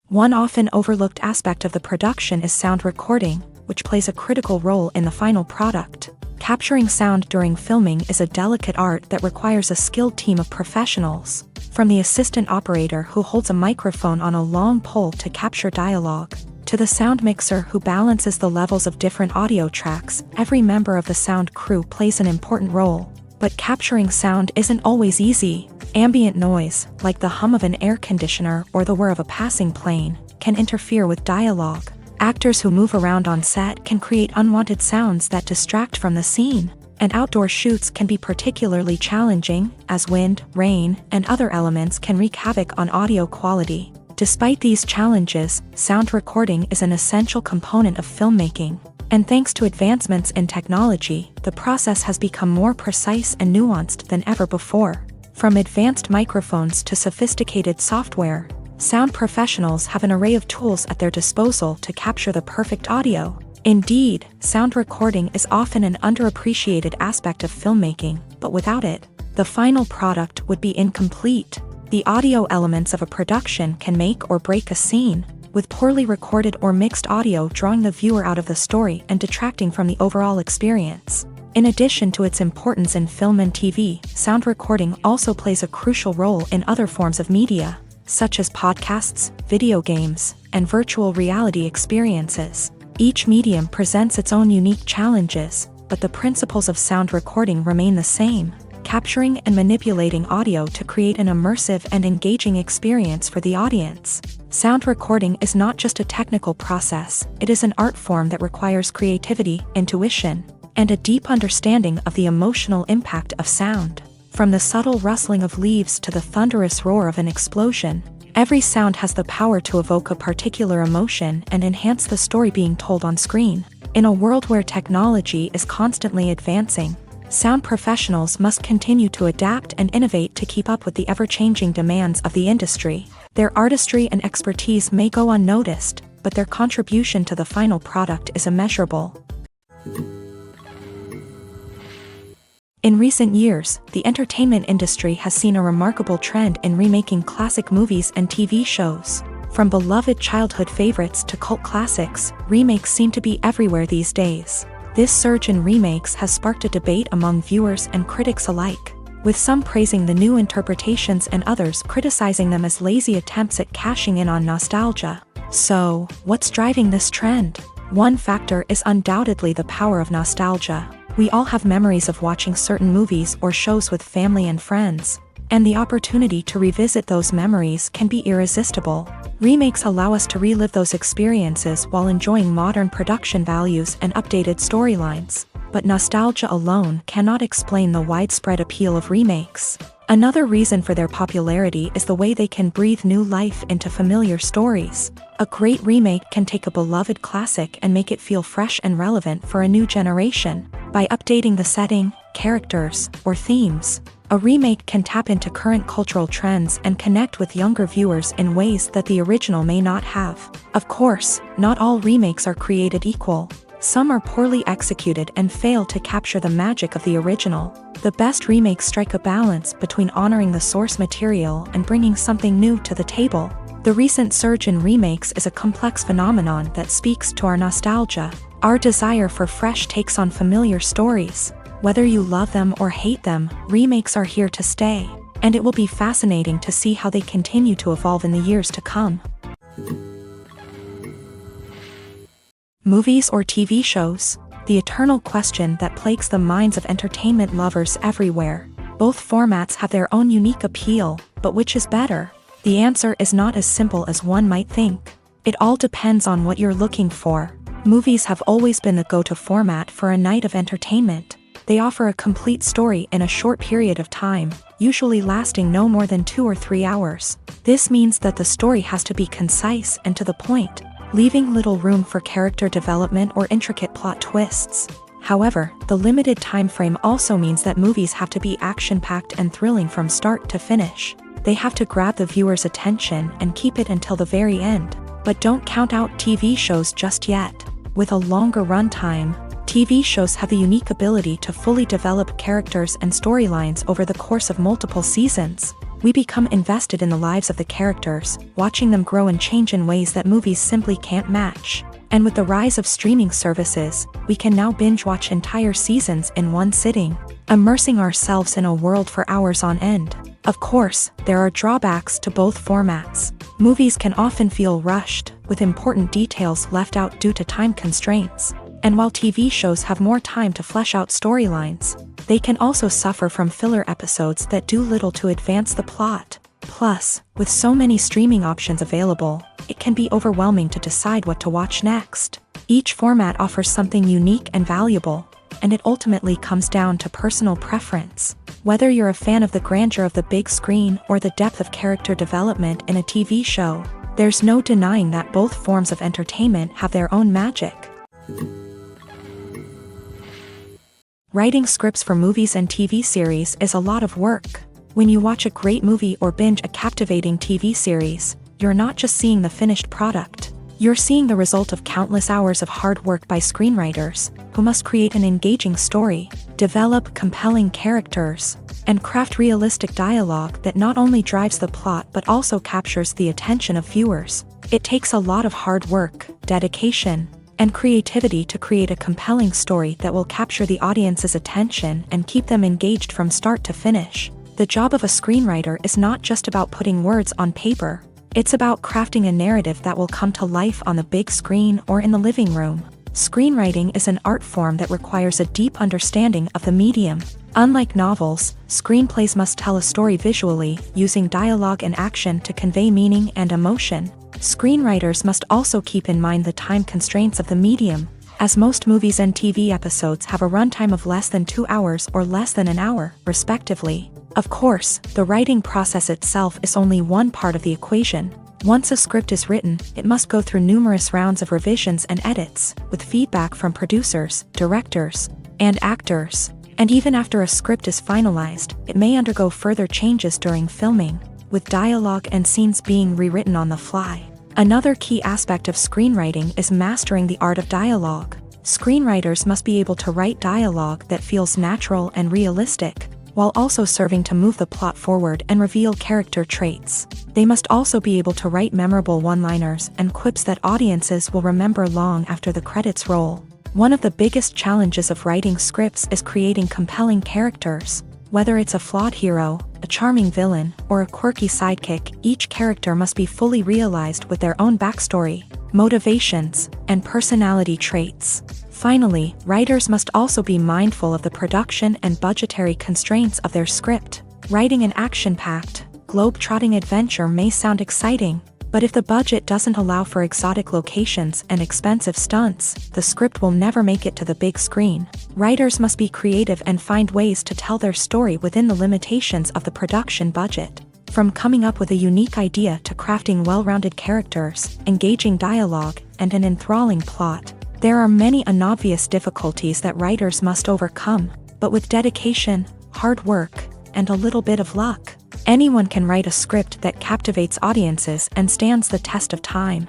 One often overlooked aspect of the production is sound recording, which plays a critical role in the final product. Capturing sound during filming is a delicate art that requires a skilled team of professionals. From the assistant operator who holds a microphone on a long pole to capture dialogue, to the sound mixer who balances the levels of different audio tracks, every member of the sound crew plays an important role. But capturing sound isn't always easy. Ambient noise, like the hum of an air conditioner or the whir of a passing plane, can interfere with dialogue. Actors who move around on set can create unwanted sounds that distract from the scene, and outdoor shoots can be particularly challenging, as wind, rain, and other elements can wreak havoc on audio quality. Despite these challenges, sound recording is an essential component of filmmaking, and thanks to advancements in technology, the process has become more precise and nuanced than ever before. From advanced microphones to sophisticated software, sound professionals have an array of tools at their disposal to capture the perfect audio. Indeed, sound recording is often an underappreciated aspect of filmmaking, but without it, the final product would be incomplete. The audio elements of a production can make or break a scene, with poorly recorded or mixed audio drawing the viewer out of the story and detracting from the overall experience. In addition to its importance in film and TV, sound recording also plays a crucial role in other forms of media, such as podcasts, video games, and virtual reality experiences. Each medium presents its own unique challenges, but the principles of sound recording remain the same, capturing and manipulating audio to create an immersive and engaging experience for the audience. Sound recording is not just a technical process, it is an art form that requires creativity, intuition, and a deep understanding of the emotional impact of sound. From the subtle rustling of leaves to the thunderous roar of an explosion, every sound has the power to evoke a particular emotion and enhance the story being told on screen. In a world where technology is constantly advancing, sound professionals must continue to adapt and innovate to keep up with the ever-changing demands of the industry. Their artistry and expertise may go unnoticed, but their contribution to the final product is immeasurable. In recent years, the entertainment industry has seen a remarkable trend in remaking classic movies and TV shows. From beloved childhood favorites to cult classics, remakes seem to be everywhere these days. This surge in remakes has sparked a debate among viewers and critics alike, with some praising the new interpretations and others criticizing them as lazy attempts at cashing in on nostalgia. So, what's driving this trend? One factor is undoubtedly the power of nostalgia. We all have memories of watching certain movies or shows with family and friends, and the opportunity to revisit those memories can be irresistible. Remakes allow us to relive those experiences while enjoying modern production values and updated storylines, but nostalgia alone cannot explain the widespread appeal of remakes. Another reason for their popularity is the way they can breathe new life into familiar stories. A great remake can take a beloved classic and make it feel fresh and relevant for a new generation. By updating the setting, characters, or themes, a remake can tap into current cultural trends and connect with younger viewers in ways that the original may not have. Of course, not all remakes are created equal. Some are poorly executed and fail to capture the magic of the original. The best remakes strike a balance between honoring the source material and bringing something new to the table. The recent surge in remakes is a complex phenomenon that speaks to our nostalgia, our desire for fresh takes on familiar stories. Whether you love them or hate them, remakes are here to stay, and it will be fascinating to see how they continue to evolve in the years to come. Movies or TV shows? The eternal question that plagues the minds of entertainment lovers everywhere. Both formats have their own unique appeal, but which is better? The answer is not as simple as one might think. It all depends on what you're looking for. Movies have always been the go-to format for a night of entertainment. They offer a complete story in a short period of time, usually lasting no more than 2 or 3 hours. This means that the story has to be concise and to the point, leaving little room for character development or intricate plot twists. However, the limited time frame also means that movies have to be action-packed and thrilling from start to finish. They have to grab the viewer's attention and keep it until the very end. But don't count out TV shows just yet. With a longer runtime, TV shows have the unique ability to fully develop characters and storylines over the course of multiple seasons. We become invested in the lives of the characters, watching them grow and change in ways that movies simply can't match. And with the rise of streaming services, we can now binge-watch entire seasons in one sitting, immersing ourselves in a world for hours on end. Of course, there are drawbacks to both formats. Movies can often feel rushed, with important details left out due to time constraints. And while TV shows have more time to flesh out storylines, they can also suffer from filler episodes that do little to advance the plot. Plus, with so many streaming options available, it can be overwhelming to decide what to watch next. Each format offers something unique and valuable, and it ultimately comes down to personal preference. Whether you're a fan of the grandeur of the big screen or the depth of character development in a TV show, there's no denying that both forms of entertainment have their own magic. Writing scripts for movies and TV series is a lot of work. When you watch a great movie or binge a captivating TV series, you're not just seeing the finished product. You're seeing the result of countless hours of hard work by screenwriters, who must create an engaging story, develop compelling characters, and craft realistic dialogue that not only drives the plot but also captures the attention of viewers. It takes a lot of hard work, dedication, and creativity to create a compelling story that will capture the audience's attention and keep them engaged from start to finish. The job of a screenwriter is not just about putting words on paper. It's about crafting a narrative that will come to life on the big screen or in the living room. Screenwriting is an art form that requires a deep understanding of the medium. Unlike novels, screenplays must tell a story visually, using dialogue and action to convey meaning and emotion. Screenwriters must also keep in mind the time constraints of the medium, as most movies and TV episodes have a runtime of less than 2 hours or less than an hour, respectively. Of course, the writing process itself is only one part of the equation. Once a script is written, it must go through numerous rounds of revisions and edits, with feedback from producers, directors, and actors. And even after a script is finalized, it may undergo further changes during filming, with dialogue and scenes being rewritten on the fly. Another key aspect of screenwriting is mastering the art of dialogue. Screenwriters must be able to write dialogue that feels natural and realistic, while also serving to move the plot forward and reveal character traits. They must also be able to write memorable one-liners and quips that audiences will remember long after the credits roll. One of the biggest challenges of writing scripts is creating compelling characters. Whether it's a flawed hero, a charming villain, or a quirky sidekick, each character must be fully realized with their own backstory, motivations, and personality traits. Finally, writers must also be mindful of the production and budgetary constraints of their script. Writing an action-packed, globe-trotting adventure may sound exciting, but if the budget doesn't allow for exotic locations and expensive stunts, the script will never make it to the big screen. Writers must be creative and find ways to tell their story within the limitations of the production budget. From coming up with a unique idea to crafting well-rounded characters, engaging dialogue, and an enthralling plot, there are many unobvious difficulties that writers must overcome, but with dedication, hard work, and a little bit of luck, anyone can write a script that captivates audiences and stands the test of time.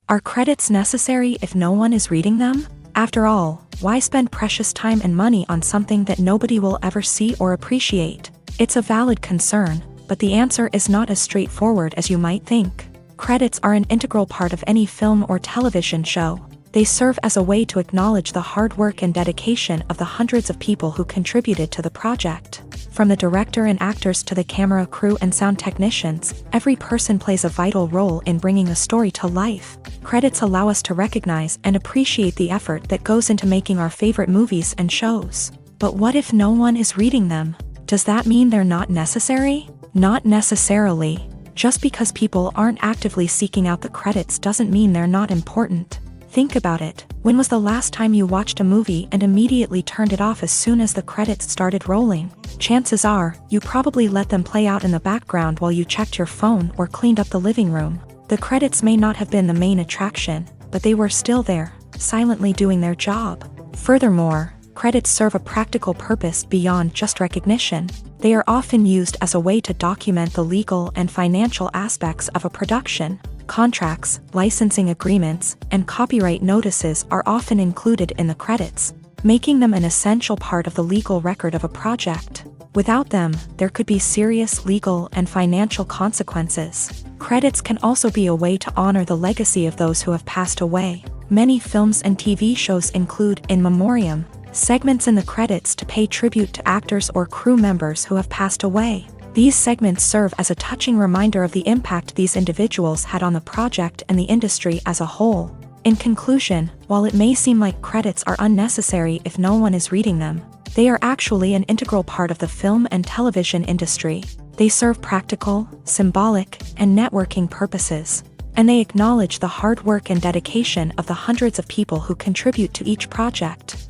Are credits necessary if no one is reading them? After all, why spend precious time and money on something that nobody will ever see or appreciate? It's a valid concern, but the answer is not as straightforward as you might think. Credits are an integral part of any film or television show. They serve as a way to acknowledge the hard work and dedication of the hundreds of people who contributed to the project. From the director and actors to the camera crew and sound technicians, every person plays a vital role in bringing a story to life. Credits allow us to recognize and appreciate the effort that goes into making our favorite movies and shows. But what if no one is reading them? Does that mean they're not necessary? Not necessarily. Just because people aren't actively seeking out the credits doesn't mean they're not important. Think about it. When was the last time you watched a movie and immediately turned it off as soon as the credits started rolling? Chances are, you probably let them play out in the background while you checked your phone or cleaned up the living room. The credits may not have been the main attraction, but they were still there, silently doing their job. Furthermore, credits serve a practical purpose beyond just recognition. They are often used as a way to document the legal and financial aspects of a production. Contracts, licensing agreements, and copyright notices are often included in the credits, making them an essential part of the legal record of a project. Without them, there could be serious legal and financial consequences. Credits can also be a way to honor the legacy of those who have passed away. Many films and TV shows include in memoriam segments in the credits to pay tribute to actors or crew members who have passed away. These segments serve as a touching reminder of the impact these individuals had on the project and the industry as a whole. In conclusion, while it may seem like credits are unnecessary if no one is reading them, they are actually an integral part of the film and television industry. They serve practical, symbolic, and networking purposes, and they acknowledge the hard work and dedication of the hundreds of people who contribute to each project.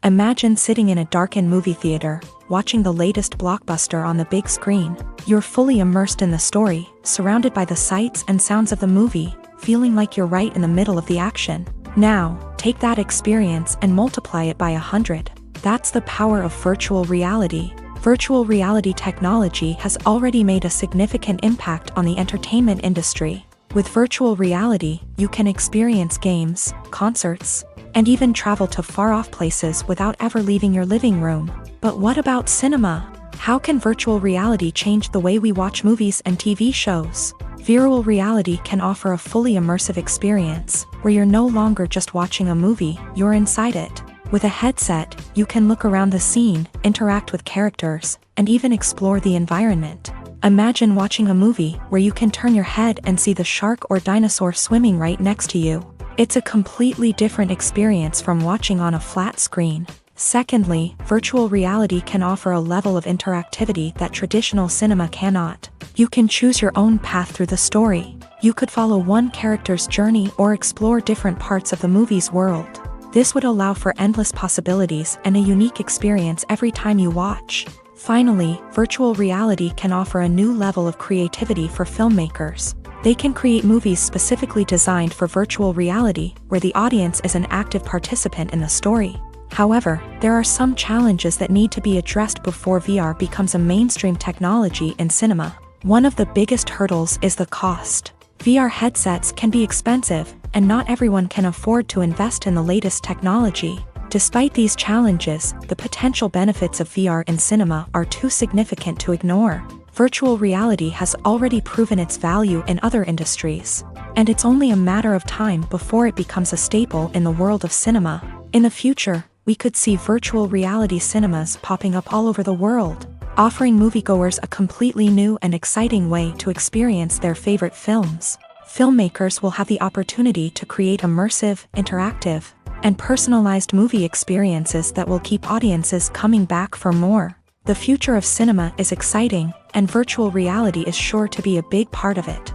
Imagine sitting in a darkened movie theater, watching the latest blockbuster on the big screen. You're fully immersed in the story, surrounded by the sights and sounds of the movie, feeling like you're right in the middle of the action. Now, take that experience and multiply it by 100. That's the power of virtual reality. Virtual reality technology has already made a significant impact on the entertainment industry. With virtual reality, you can experience games, concerts, and even travel to far-off places without ever leaving your living room. But what about cinema? How can virtual reality change the way we watch movies and TV shows? Virtual reality can offer a fully immersive experience, where you're no longer just watching a movie, you're inside it. With a headset, you can look around the scene, interact with characters, and even explore the environment. Imagine watching a movie where you can turn your head and see the shark or dinosaur swimming right next to you. It's a completely different experience from watching on a flat screen. Secondly, virtual reality can offer a level of interactivity that traditional cinema cannot. You can choose your own path through the story. You could follow one character's journey or explore different parts of the movie's world. This would allow for endless possibilities and a unique experience every time you watch. Finally, virtual reality can offer a new level of creativity for filmmakers. They can create movies specifically designed for virtual reality, where the audience is an active participant in the story. However, there are some challenges that need to be addressed before VR becomes a mainstream technology in cinema. One of the biggest hurdles is the cost. VR headsets can be expensive, and not everyone can afford to invest in the latest technology. Despite these challenges, the potential benefits of VR in cinema are too significant to ignore. Virtual reality has already proven its value in other industries, and it's only a matter of time before it becomes a staple in the world of cinema. In the future, we could see virtual reality cinemas popping up all over the world, offering moviegoers a completely new and exciting way to experience their favorite films. Filmmakers will have the opportunity to create immersive, interactive, and personalized movie experiences that will keep audiences coming back for more. The future of cinema is exciting, and virtual reality is sure to be a big part of it.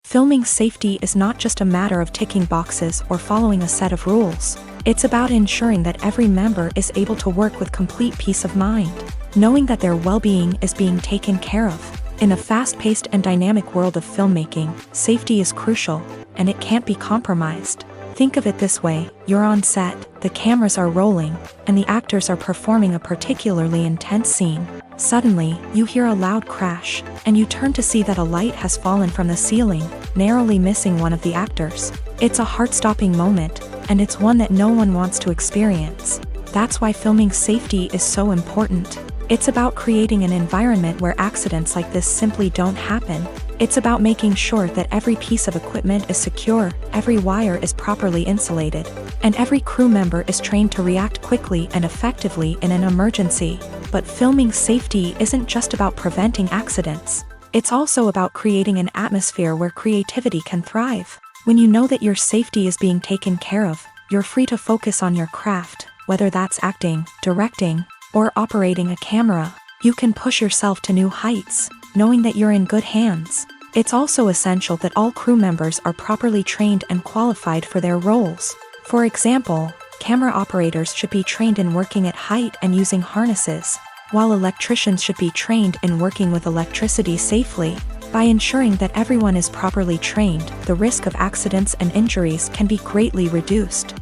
Filming safety is not just a matter of ticking boxes or following a set of rules. It's about ensuring that every member is able to work with complete peace of mind, knowing that their well-being is being taken care of. In a fast-paced and dynamic world of filmmaking, safety is crucial, and it can't be compromised. Think of it this way: you're on set, the cameras are rolling, and the actors are performing a particularly intense scene. Suddenly, you hear a loud crash, and you turn to see that a light has fallen from the ceiling, narrowly missing one of the actors. It's a heart-stopping moment, and it's one that no one wants to experience. That's why filming safety is so important. It's about creating an environment where accidents like this simply don't happen. It's about making sure that every piece of equipment is secure, every wire is properly insulated, and every crew member is trained to react quickly and effectively in an emergency. But filming safety isn't just about preventing accidents. It's also about creating an atmosphere where creativity can thrive. When you know that your safety is being taken care of, you're free to focus on your craft, whether that's acting, directing, or operating a camera. You can push yourself to new heights. knowing that you're in good hands. It's also essential that all crew members are properly trained and qualified for their roles. For example, camera operators should be trained in working at height and using harnesses, while electricians should be trained in working with electricity safely. By ensuring that everyone is properly trained, the risk of accidents and injuries can be greatly reduced.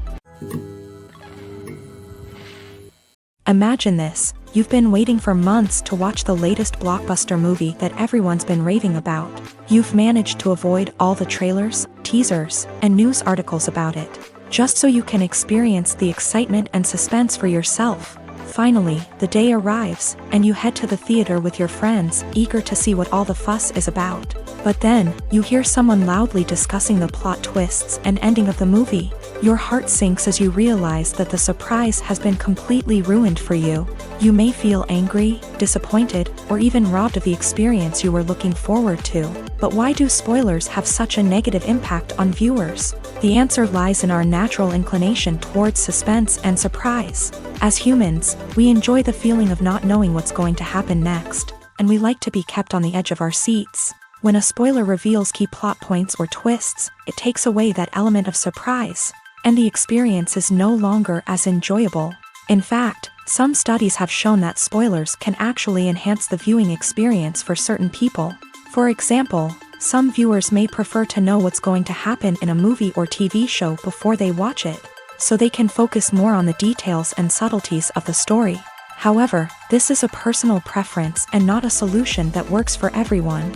Imagine this: you've been waiting for months to watch the latest blockbuster movie that everyone's been raving about. You've managed to avoid all the trailers, teasers, and news articles about it, just so you can experience the excitement and suspense for yourself. Finally, the day arrives, and you head to the theater with your friends, eager to see what all the fuss is about. But then, you hear someone loudly discussing the plot twists and ending of the movie. Your heart sinks as you realize that the surprise has been completely ruined for you. You may feel angry, disappointed, or even robbed of the experience you were looking forward to. But why do spoilers have such a negative impact on viewers? The answer lies in our natural inclination towards suspense and surprise. As humans, we enjoy the feeling of not knowing what's going to happen next, and we like to be kept on the edge of our seats. When a spoiler reveals key plot points or twists, it takes away that element of surprise, and the experience is no longer as enjoyable. In fact, some studies have shown that spoilers can actually enhance the viewing experience for certain people. For example, some viewers may prefer to know what's going to happen in a movie or TV show before they watch it, so they can focus more on the details and subtleties of the story. However, this is a personal preference and not a solution that works for everyone.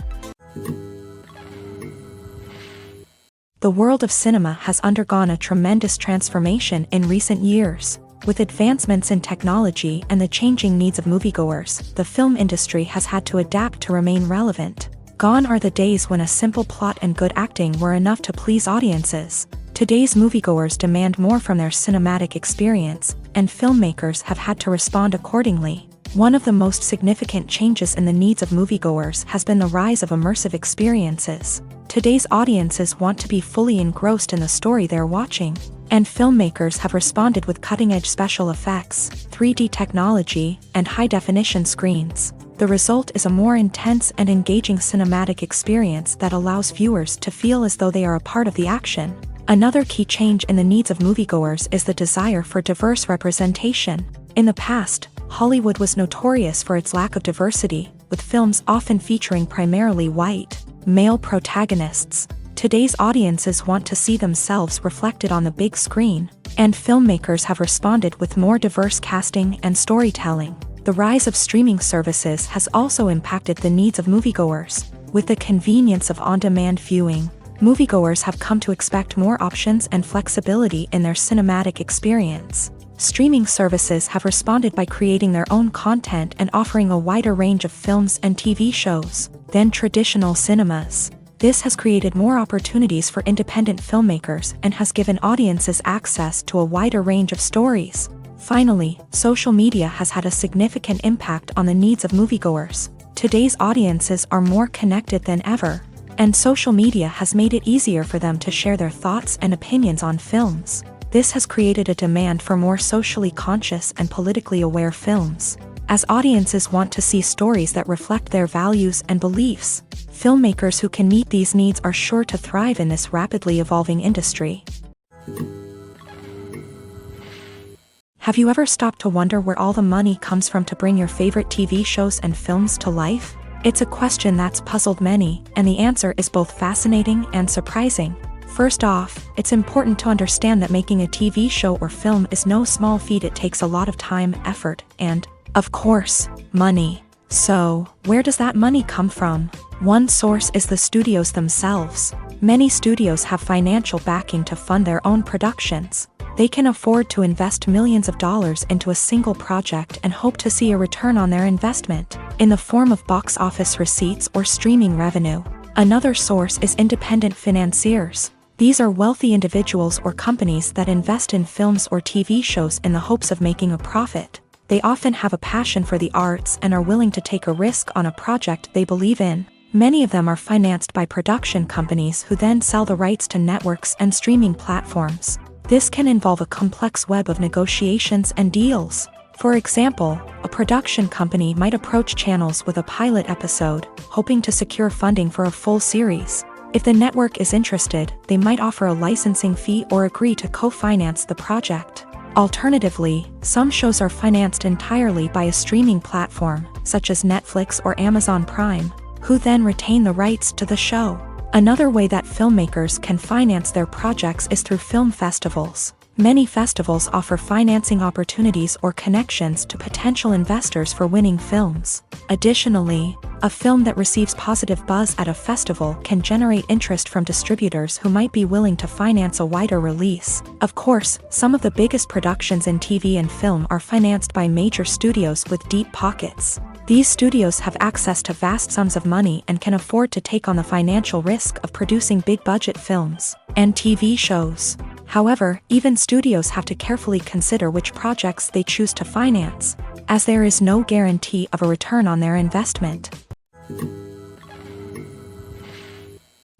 The world of cinema has undergone a tremendous transformation in recent years. With advancements in technology and the changing needs of moviegoers, the film industry has had to adapt to remain relevant. Gone are the days when a simple plot and good acting were enough to please audiences. Today's moviegoers demand more from their cinematic experience, and filmmakers have had to respond accordingly. One of the most significant changes in the needs of moviegoers has been the rise of immersive experiences. Today's audiences want to be fully engrossed in the story they're watching, and filmmakers have responded with cutting-edge special effects, 3D technology, and high-definition screens. The result is a more intense and engaging cinematic experience that allows viewers to feel as though they are a part of the action. Another key change in the needs of moviegoers is the desire for diverse representation. In the past, Hollywood was notorious for its lack of diversity, with films often featuring primarily white, male protagonists. Today's audiences want to see themselves reflected on the big screen, and filmmakers have responded with more diverse casting and storytelling. The rise of streaming services has also impacted the needs of moviegoers. With the convenience of on-demand viewing, moviegoers have come to expect more options and flexibility in their cinematic experience. Streaming services have responded by creating their own content and offering a wider range of films and TV shows than traditional cinemas. This has created more opportunities for independent filmmakers and has given audiences access to a wider range of stories. Finally, social media has had a significant impact on the needs of moviegoers. Today's audiences are more connected than ever, and social media has made it easier for them to share their thoughts and opinions on films. This has created a demand for more socially conscious and politically aware films. As audiences want to see stories that reflect their values and beliefs, filmmakers who can meet these needs are sure to thrive in this rapidly evolving industry. Have you ever stopped to wonder where all the money comes from to bring your favorite TV shows and films to life? It's a question that's puzzled many, and the answer is both fascinating and surprising. First off, it's important to understand that making a TV show or film is no small feat. It takes a lot of time, effort, and, of course, money. So, where does that money come from? One source is the studios themselves. Many studios have financial backing to fund their own productions. They can afford to invest millions of dollars into a single project and hope to see a return on their investment, in the form of box office receipts or streaming revenue. Another source is independent financiers. These are wealthy individuals or companies that invest in films or TV shows in the hopes of making a profit. They often have a passion for the arts and are willing to take a risk on a project they believe in. Many of them are financed by production companies who then sell the rights to networks and streaming platforms. This can involve a complex web of negotiations and deals. For example, a production company might approach channels with a pilot episode, hoping to secure funding for a full series. If the network is interested, they might offer a licensing fee or agree to co-finance the project. Alternatively, some shows are financed entirely by a streaming platform, such as Netflix or Amazon Prime, who then retain the rights to the show. Another way that filmmakers can finance their projects is through film festivals. Many festivals offer financing opportunities or connections to potential investors for winning films. Additionally, a film that receives positive buzz at a festival can generate interest from distributors who might be willing to finance a wider release. Of course, some of the biggest productions in TV and film are financed by major studios with deep pockets. These studios have access to vast sums of money and can afford to take on the financial risk of producing big-budget films and TV shows. However, even studios have to carefully consider which projects they choose to finance, as there is no guarantee of a return on their investment.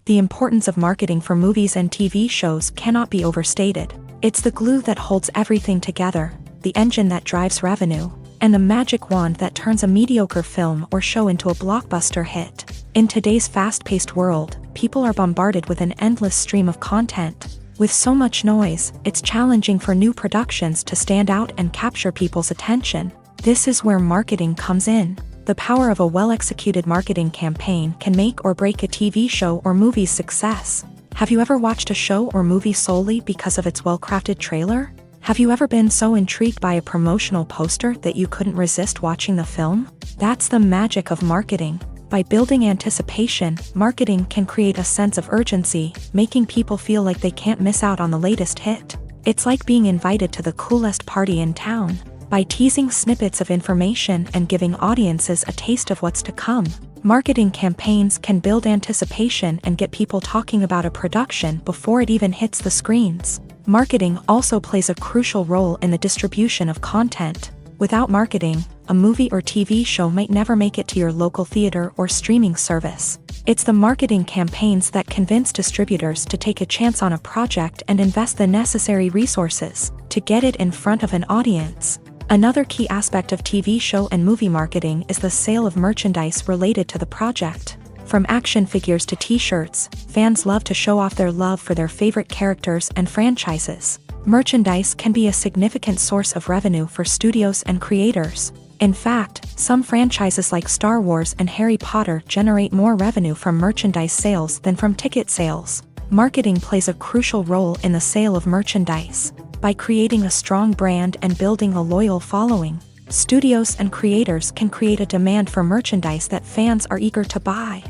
The importance of marketing for movies and TV shows cannot be overstated. It's the glue that holds everything together, the engine that drives revenue, and the magic wand that turns a mediocre film or show into a blockbuster hit. In today's fast-paced world, people are bombarded with an endless stream of content. With so much noise, it's challenging for new productions to stand out and capture people's attention. This is where marketing comes in. The power of a well-executed marketing campaign can make or break a TV show or movie's success. Have you ever watched a show or movie solely because of its well-crafted trailer? Have you ever been so intrigued by a promotional poster that you couldn't resist watching the film? That's the magic of marketing. By building anticipation, marketing can create a sense of urgency, making people feel like they can't miss out on the latest hit. It's like being invited to the coolest party in town. By teasing snippets of information and giving audiences a taste of what's to come, marketing campaigns can build anticipation and get people talking about a production before it even hits the screens. Marketing also plays a crucial role in the distribution of content. Without marketing, a movie or TV show might never make it to your local theater or streaming service. It's the marketing campaigns that convince distributors to take a chance on a project and invest the necessary resources to get it in front of an audience. Another key aspect of TV show and movie marketing is the sale of merchandise related to the project. From action figures to t-shirts, fans love to show off their love for their favorite characters and franchises. Merchandise can be a significant source of revenue for studios and creators. In fact, some franchises like Star Wars and Harry Potter generate more revenue from merchandise sales than from ticket sales. Marketing plays a crucial role in the sale of merchandise. By creating a strong brand and building a loyal following, studios and creators can create a demand for merchandise that fans are eager to buy.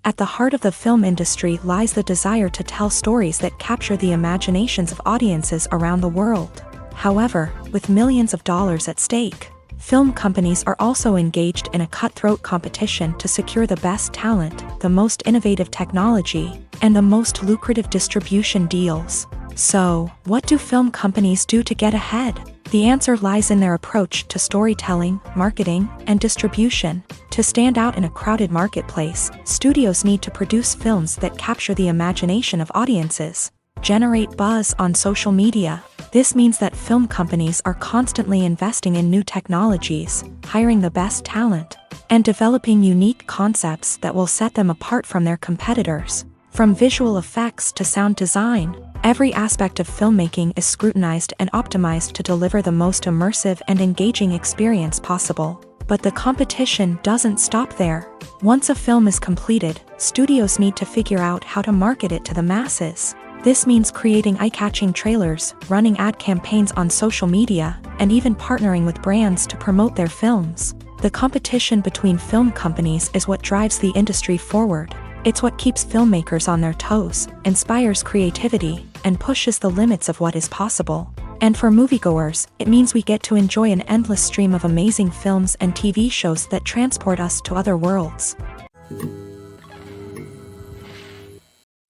At the heart of the film industry lies the desire to tell stories that capture the imaginations of audiences around the world. However, with millions of dollars at stake, film companies are also engaged in a cutthroat competition to secure the best talent, the most innovative technology, and the most lucrative distribution deals. So, what do film companies do to get ahead? The answer lies in their approach to storytelling, marketing, and distribution. To stand out in a crowded marketplace, studios need to produce films that capture the imagination of audiences, generate buzz on social media. This means that film companies are constantly investing in new technologies, hiring the best talent, and developing unique concepts that will set them apart from their competitors. From visual effects to sound design, every aspect of filmmaking is scrutinized and optimized to deliver the most immersive and engaging experience possible. But the competition doesn't stop there. Once a film is completed, studios need to figure out how to market it to the masses. This means creating eye-catching trailers, running ad campaigns on social media, and even partnering with brands to promote their films. The competition between film companies is what drives the industry forward. It's what keeps filmmakers on their toes, inspires creativity, and pushes the limits of what is possible. And for moviegoers, it means we get to enjoy an endless stream of amazing films and TV shows that transport us to other worlds.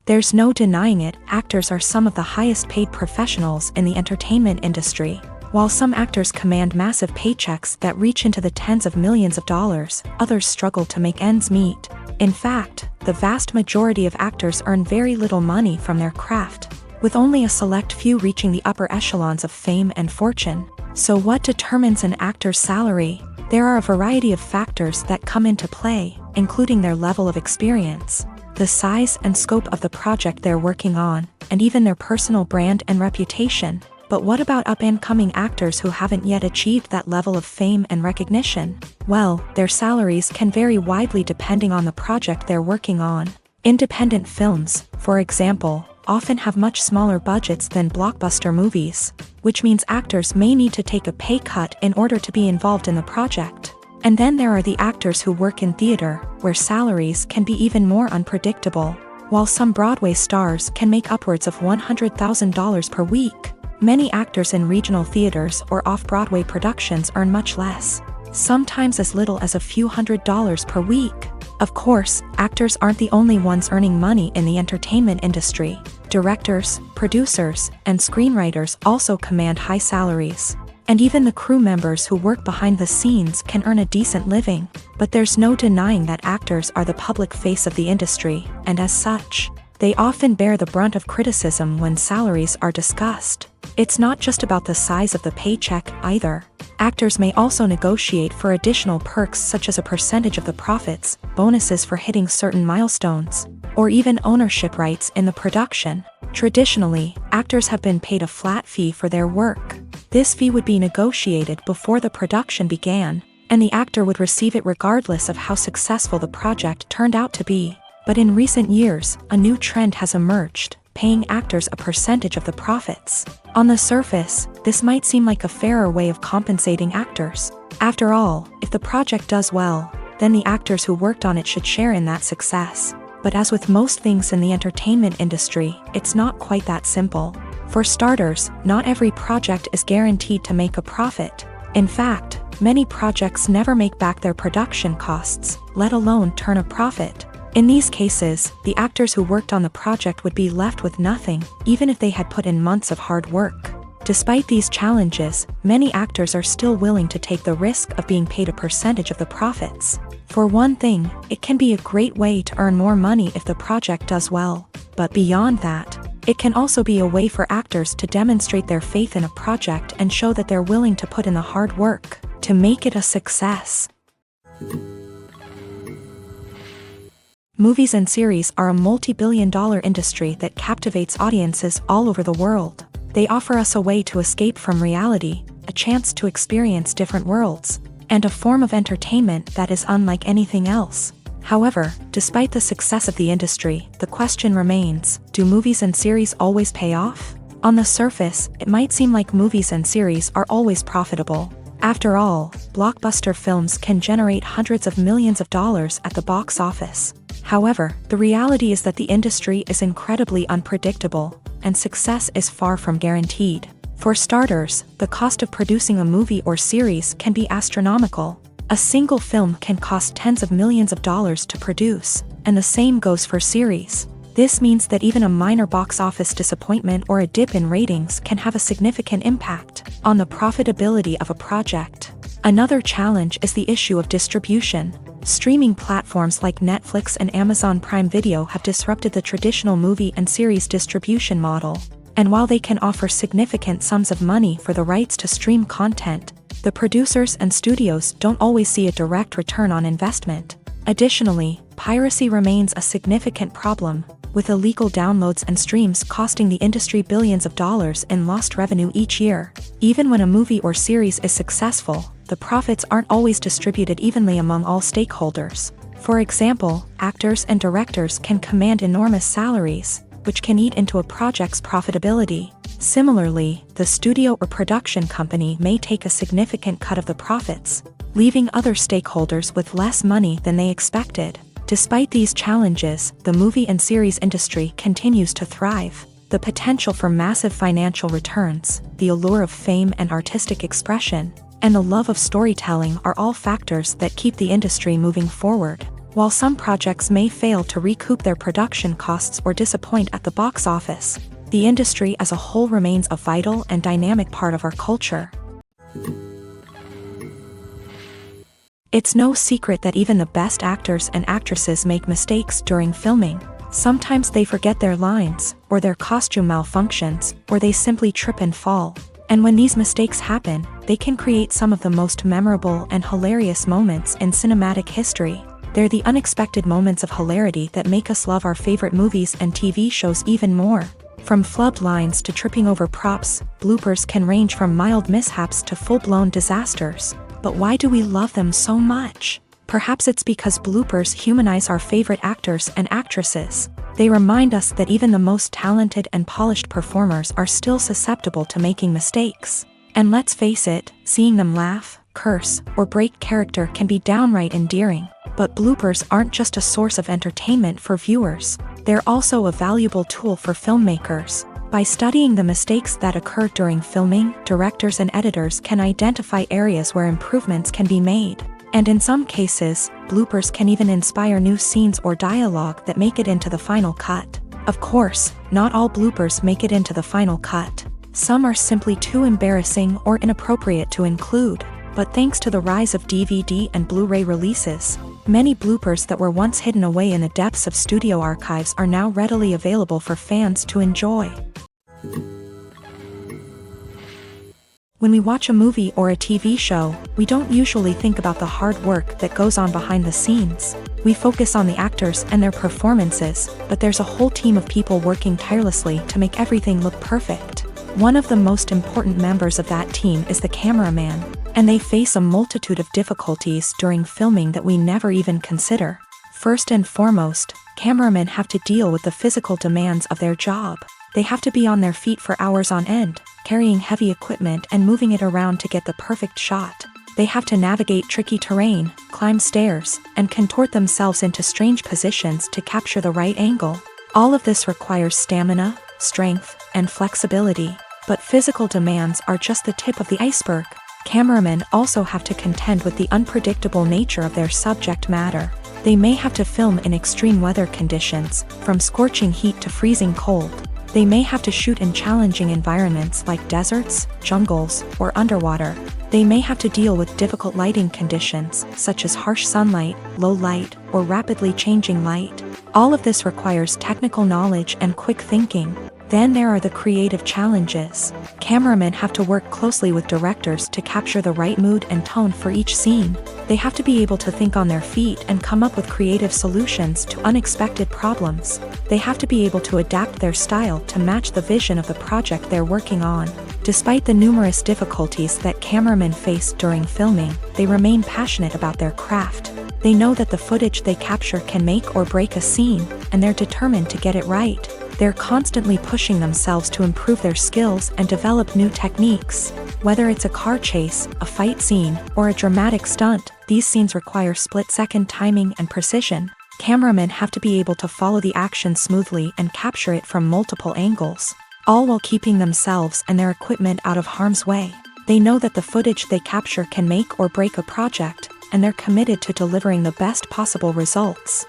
There's no denying it, actors are some of the highest paid professionals in the entertainment industry. While some actors command massive paychecks that reach into the tens of millions of dollars, others struggle to make ends meet. In fact, the vast majority of actors earn very little money from their craft. with only a select few reaching the upper echelons of fame and fortune. So what determines an actor's salary? There are a variety of factors that come into play, including their level of experience, the size and scope of the project they're working on, and even their personal brand and reputation. But what about up-and-coming actors who haven't yet achieved that level of fame and recognition? Well, their salaries can vary widely depending on the project they're working on. Independent films, for example, often have much smaller budgets than blockbuster movies, which means actors may need to take a pay cut in order to be involved in the project. And then there are the actors who work in theater, where salaries can be even more unpredictable. While some Broadway stars can make upwards of $100,000 per week, many actors in regional theaters or off-Broadway productions earn much less, sometimes as little as a few $100s per week. Of course, actors aren't the only ones earning money in the entertainment industry. Directors, producers, and screenwriters also command high salaries. And even the crew members who work behind the scenes can earn a decent living. But there's no denying that actors are the public face of the industry, and as such, they often bear the brunt of criticism when salaries are discussed. It's not just about the size of the paycheck either. Actors may also negotiate for additional perks such as a percentage of the profits, bonuses for hitting certain milestones, or even ownership rights in the production. Traditionally, actors have been paid a flat fee for their work. This fee would be negotiated before the production began, and the actor would receive it regardless of how successful the project turned out to be. But in recent years, a new trend has emerged, paying actors a percentage of the profits. On the surface, this might seem like a fairer way of compensating actors. After all, if the project does well, then the actors who worked on it should share in that success. But as with most things in the entertainment industry, it's not quite that simple. For starters, not every project is guaranteed to make a profit. In fact, many projects never make back their production costs, let alone turn a profit. In these cases, the actors who worked on the project would be left with nothing, even if they had put in months of hard work. Despite these challenges, many actors are still willing to take the risk of being paid a percentage of the profits. For one thing, it can be a great way to earn more money if the project does well. But beyond that, it can also be a way for actors to demonstrate their faith in a project and show that they're willing to put in the hard work to make it a success. Movies and series are a multi-billion-dollar industry that captivates audiences all over the world. They offer us a way to escape from reality, a chance to experience different worlds, and a form of entertainment that is unlike anything else. However, despite the success of the industry, the question remains, do movies and series always pay off? On the surface, it might seem like movies and series are always profitable. After all, blockbuster films can generate hundreds of millions of dollars at the box office. However, the reality is that the industry is incredibly unpredictable, and success is far from guaranteed. For starters, the cost of producing a movie or series can be astronomical. A single film can cost tens of millions of dollars to produce, and the same goes for series. This means that even a minor box office disappointment or a dip in ratings can have a significant impact on the profitability of a project. Another challenge is the issue of distribution. Streaming platforms like Netflix and Amazon Prime Video have disrupted the traditional movie and series distribution model. And while they can offer significant sums of money for the rights to stream content, the producers and studios don't always see a direct return on investment. Additionally, piracy remains a significant problem, with illegal downloads and streams costing the industry billions of dollars in lost revenue each year. Even when a movie or series is successful, the profits aren't always distributed evenly among all stakeholders. For example, actors and directors can command enormous salaries, which can eat into a project's profitability. Similarly, the studio or production company may take a significant cut of the profits, leaving other stakeholders with less money than they expected. Despite these challenges, the movie and series industry continues to thrive. The potential for massive financial returns, the allure of fame and artistic expression, and the love of storytelling are all factors that keep the industry moving forward. While some projects may fail to recoup their production costs or disappoint at the box office, the industry as a whole remains a vital and dynamic part of our culture. It's no secret that even the best actors and actresses make mistakes during filming. Sometimes they forget their lines, or their costume malfunctions, or they simply trip and fall. And when these mistakes happen, they can create some of the most memorable and hilarious moments in cinematic history. They're the unexpected moments of hilarity that make us love our favorite movies and TV shows even more. From flubbed lines to tripping over props, bloopers can range from mild mishaps to full-blown disasters. But why do we love them so much? Perhaps it's because bloopers humanize our favorite actors and actresses. They remind us that even the most talented and polished performers are still susceptible to making mistakes. And let's face it, seeing them laugh, curse, or break character can be downright endearing. But bloopers aren't just a source of entertainment for viewers. They're also a valuable tool for filmmakers. By studying the mistakes that occur during filming, directors and editors can identify areas where improvements can be made. And in some cases, bloopers can even inspire new scenes or dialogue that make it into the final cut. Of course, not all bloopers make it into the final cut. Some are simply too embarrassing or inappropriate to include. But thanks to the rise of DVD and Blu-ray releases, many bloopers that were once hidden away in the depths of studio archives are now readily available for fans to enjoy. When we watch a movie or a TV show, we don't usually think about the hard work that goes on behind the scenes. We focus on the actors and their performances, but there's a whole team of people working tirelessly to make everything look perfect. One of the most important members of that team is the cameraman, and they face a multitude of difficulties during filming that we never even consider. First and foremost, cameramen have to deal with the physical demands of their job. They have to be on their feet for hours on end, carrying heavy equipment and moving it around to get the perfect shot. They have to navigate tricky terrain, climb stairs, and contort themselves into strange positions to capture the right angle. All of this requires stamina, strength, and flexibility. But physical demands are just the tip of the iceberg. Cameramen also have to contend with the unpredictable nature of their subject matter. They may have to film in extreme weather conditions, from scorching heat to freezing cold. They may have to shoot in challenging environments like deserts, jungles, or underwater. They may have to deal with difficult lighting conditions, such as harsh sunlight, low light, or rapidly changing light. All of this requires technical knowledge and quick thinking. Then there are the creative challenges. Cameramen have to work closely with directors to capture the right mood and tone for each scene. They have to be able to think on their feet and come up with creative solutions to unexpected problems. They have to be able to adapt their style to match the vision of the project they're working on. Despite the numerous difficulties that cameramen face during filming, they remain passionate about their craft. They know that the footage they capture can make or break a scene, and they're determined to get it right. They're constantly pushing themselves to improve their skills and develop new techniques. Whether it's a car chase, a fight scene, or a dramatic stunt, these scenes require split-second timing and precision. Cameramen have to be able to follow the action smoothly and capture it from multiple angles, all while keeping themselves and their equipment out of harm's way. They know that the footage they capture can make or break a project, and they're committed to delivering the best possible results.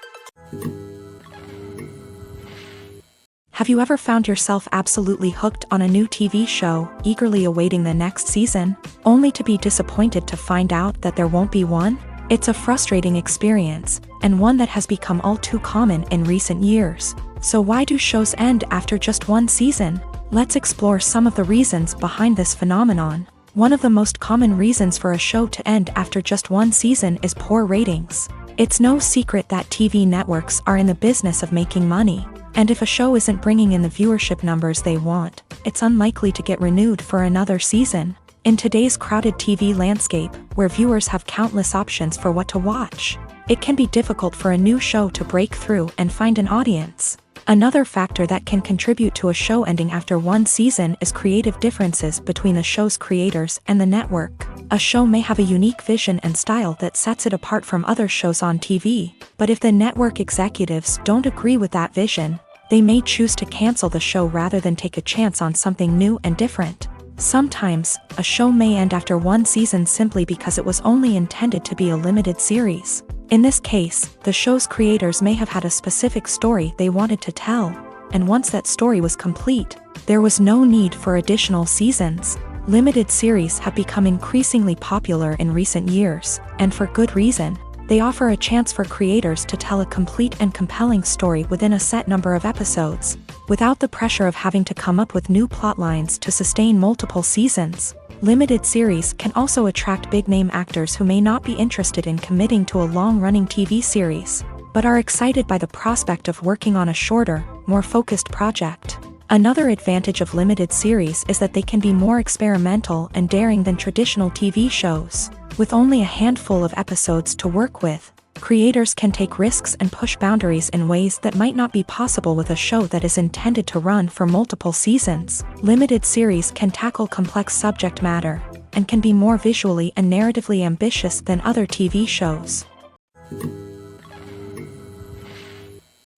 Have you ever found yourself absolutely hooked on a new TV show, eagerly awaiting the next season, only to be disappointed to find out that there won't be one? It's a frustrating experience, and one that has become all too common in recent years. So why do shows end after just one season? Let's explore some of the reasons behind this phenomenon. One of the most common reasons for a show to end after just one season is poor ratings. It's no secret that TV networks are in the business of making money. And if a show isn't bringing in the viewership numbers they want, it's unlikely to get renewed for another season. In today's crowded TV landscape, where viewers have countless options for what to watch, it can be difficult for a new show to break through and find an audience. Another factor that can contribute to a show ending after one season is creative differences between the show's creators and the network. A show may have a unique vision and style that sets it apart from other shows on TV, but if the network executives don't agree with that vision, they may choose to cancel the show rather than take a chance on something new and different. Sometimes, a show may end after one season simply because it was only intended to be a limited series. In this case, the show's creators may have had a specific story they wanted to tell, and once that story was complete, there was no need for additional seasons. Limited series have become increasingly popular in recent years, and for good reason. They offer a chance for creators to tell a complete and compelling story within a set number of episodes, without the pressure of having to come up with new plotlines to sustain multiple seasons. Limited series can also attract big-name actors who may not be interested in committing to a long-running TV series, but are excited by the prospect of working on a shorter, more focused project. Another advantage of limited series is that they can be more experimental and daring than traditional TV shows. With only a handful of episodes to work with, creators can take risks and push boundaries in ways that might not be possible with a show that is intended to run for multiple seasons. Limited series can tackle complex subject matter, and can be more visually and narratively ambitious than other TV shows.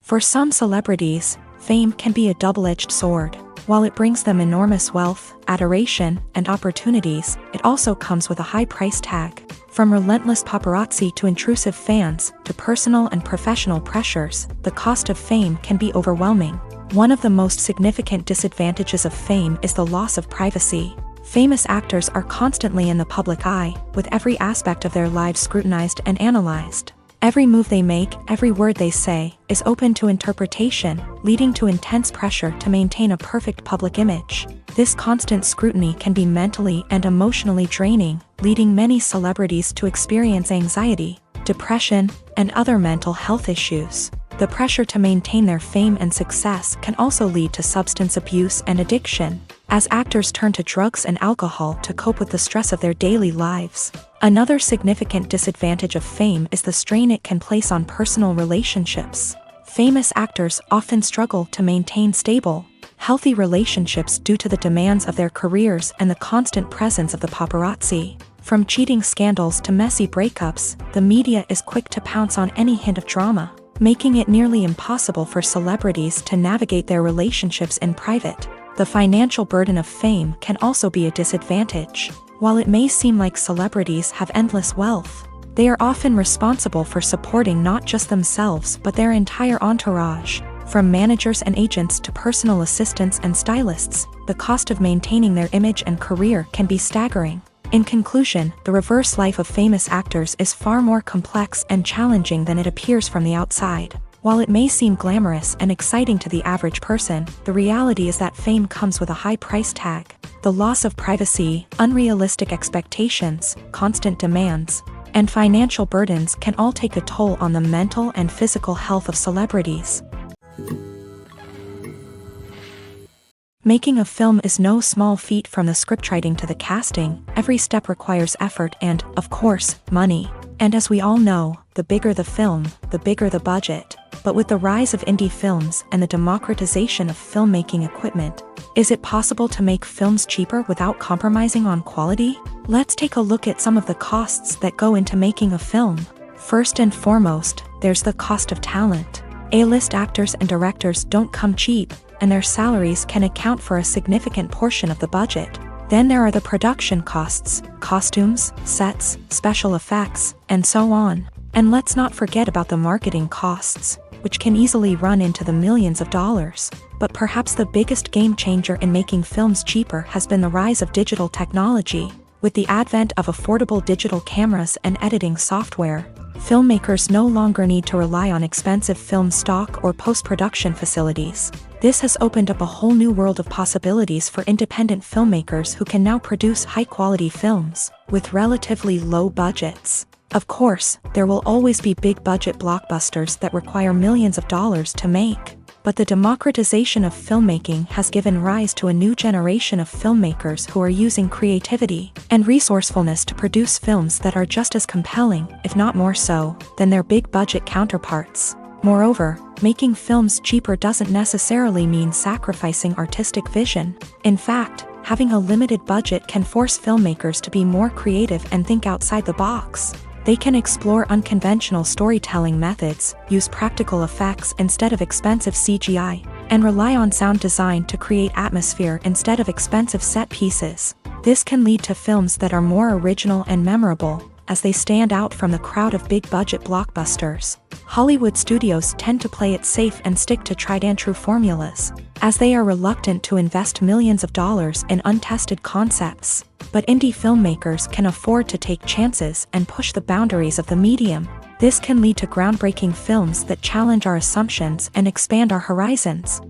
For some celebrities, fame can be a double-edged sword. While it brings them enormous wealth, adoration, and opportunities, it also comes with a high price tag. From relentless paparazzi to intrusive fans, to personal and professional pressures, the cost of fame can be overwhelming. One of the most significant disadvantages of fame is the loss of privacy. Famous actors are constantly in the public eye, with every aspect of their lives scrutinized and analyzed. Every move they make, every word they say, is open to interpretation, leading to intense pressure to maintain a perfect public image. This constant scrutiny can be mentally and emotionally draining, leading many celebrities to experience anxiety, depression, and other mental health issues. The pressure to maintain their fame and success can also lead to substance abuse and addiction, as actors turn to drugs and alcohol to cope with the stress of their daily lives. Another significant disadvantage of fame is the strain it can place on personal relationships. Famous actors often struggle to maintain stable, healthy relationships due to the demands of their careers and the constant presence of the paparazzi. From cheating scandals to messy breakups, the media is quick to pounce on any hint of drama, making it nearly impossible for celebrities to navigate their relationships in private. The financial burden of fame can also be a disadvantage. While it may seem like celebrities have endless wealth, they are often responsible for supporting not just themselves but their entire entourage. From managers and agents to personal assistants and stylists, the cost of maintaining their image and career can be staggering. In conclusion, the reverse life of famous actors is far more complex and challenging than it appears from the outside. While it may seem glamorous and exciting to the average person, the reality is that fame comes with a high price tag. The loss of privacy, unrealistic expectations, constant demands, and financial burdens can all take a toll on the mental and physical health of celebrities. Making a film is no small feat. From the scriptwriting to the casting, every step requires effort and, of course, money. And as we all know, the bigger the film, the bigger the budget. But with the rise of indie films and the democratization of filmmaking equipment, is it possible to make films cheaper without compromising on quality? Let's take a look at some of the costs that go into making a film. First and foremost, there's the cost of talent. A-list actors and directors don't come cheap, and their salaries can account for a significant portion of the budget. Then there are the production costs, costumes, sets, special effects, and so on. And let's not forget about the marketing costs, which can easily run into the millions of dollars. But perhaps the biggest game changer in making films cheaper has been the rise of digital technology. With the advent of affordable digital cameras and editing software, filmmakers no longer need to rely on expensive film stock or post-production facilities. This has opened up a whole new world of possibilities for independent filmmakers who can now produce high-quality films with relatively low budgets. Of course, there will always be big-budget blockbusters that require millions of dollars to make. But the democratization of filmmaking has given rise to a new generation of filmmakers who are using creativity and resourcefulness to produce films that are just as compelling, if not more so, than their big-budget counterparts. Moreover, making films cheaper doesn't necessarily mean sacrificing artistic vision. In fact, having a limited budget can force filmmakers to be more creative and think outside the box. They can explore unconventional storytelling methods, use practical effects instead of expensive CGI, and rely on sound design to create atmosphere instead of expensive set pieces. This can lead to films that are more original and memorable, as they stand out from the crowd of big-budget blockbusters. Hollywood studios tend to play it safe and stick to tried-and-true formulas, as they are reluctant to invest millions of dollars in untested concepts. But indie filmmakers can afford to take chances and push the boundaries of the medium. This can lead to groundbreaking films that challenge our assumptions and expand our horizons.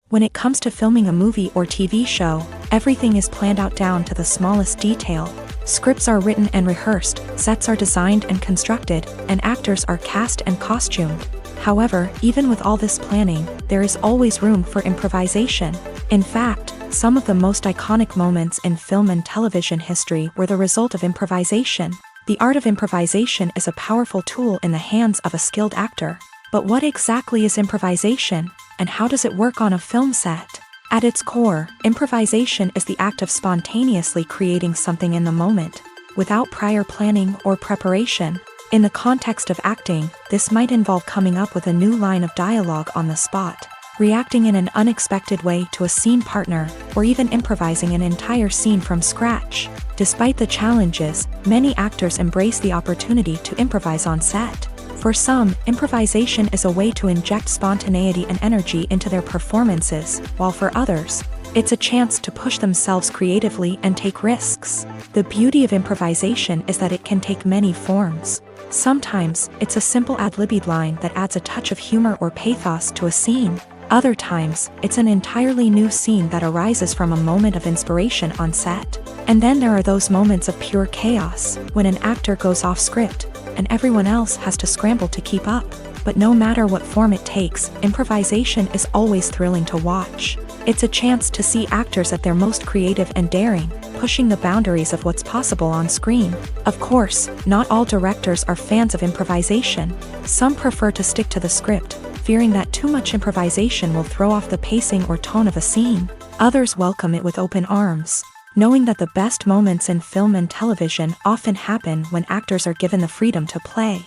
When it comes to filming a movie or TV show, everything is planned out down to the smallest detail. Scripts are written and rehearsed, sets are designed and constructed, and actors are cast and costumed. However, even with all this planning, there is always room for improvisation. In fact, some of the most iconic moments in film and television history were the result of improvisation. The art of improvisation is a powerful tool in the hands of a skilled actor. But what exactly is improvisation, and how does it work on a film set? At its core, improvisation is the act of spontaneously creating something in the moment, without prior planning or preparation. In the context of acting, this might involve coming up with a new line of dialogue on the spot, reacting in an unexpected way to a scene partner, or even improvising an entire scene from scratch. Despite the challenges, many actors embrace the opportunity to improvise on set. For some, improvisation is a way to inject spontaneity and energy into their performances, while for others, it's a chance to push themselves creatively and take risks. The beauty of improvisation is that it can take many forms. Sometimes, it's a simple ad-libbed line that adds a touch of humor or pathos to a scene. Other times, it's an entirely new scene that arises from a moment of inspiration on set. And then there are those moments of pure chaos, when an actor goes off script, and everyone else has to scramble to keep up. But no matter what form it takes, improvisation is always thrilling to watch. It's a chance to see actors at their most creative and daring, pushing the boundaries of what's possible on screen. Of course, not all directors are fans of improvisation. Some prefer to stick to the script, fearing that too much improvisation will throw off the pacing or tone of a scene. Others welcome it with open arms, knowing that the best moments in film and television often happen when actors are given the freedom to play.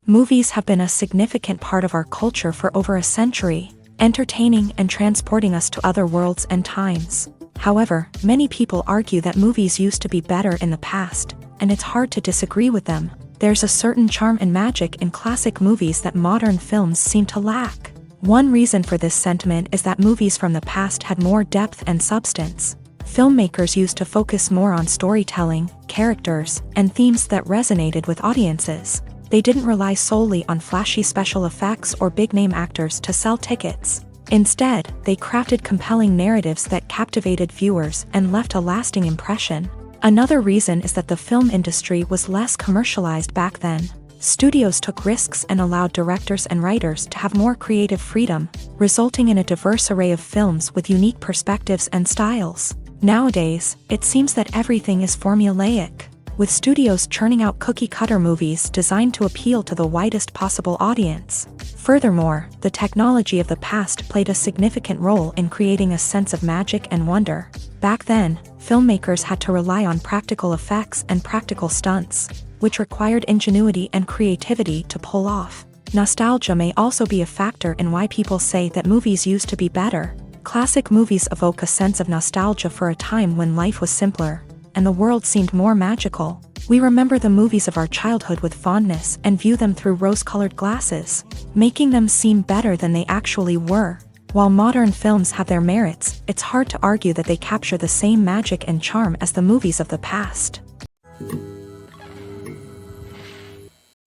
Movies have been a significant part of our culture for over a century, entertaining and transporting us to other worlds and times. However, many people argue that movies used to be better in the past, and it's hard to disagree with them. There's a certain charm and magic in classic movies that modern films seem to lack. One reason for this sentiment is that movies from the past had more depth and substance. Filmmakers used to focus more on storytelling, characters, and themes that resonated with audiences. They didn't rely solely on flashy special effects or big-name actors to sell tickets. Instead, they crafted compelling narratives that captivated viewers and left a lasting impression. Another reason is that the film industry was less commercialized back then. Studios took risks and allowed directors and writers to have more creative freedom, resulting in a diverse array of films with unique perspectives and styles. Nowadays, it seems that everything is formulaic, with studios churning out cookie-cutter movies designed to appeal to the widest possible audience. Furthermore, the technology of the past played a significant role in creating a sense of magic and wonder. Back then, filmmakers had to rely on practical effects and practical stunts, which required ingenuity and creativity to pull off. Nostalgia may also be a factor in why people say that movies used to be better. Classic movies evoke a sense of nostalgia for a time when life was simpler, and the world seemed more magical. We remember the movies of our childhood with fondness and view them through rose-colored glasses, making them seem better than they actually were. While modern films have their merits, it's hard to argue that they capture the same magic and charm as the movies of the past.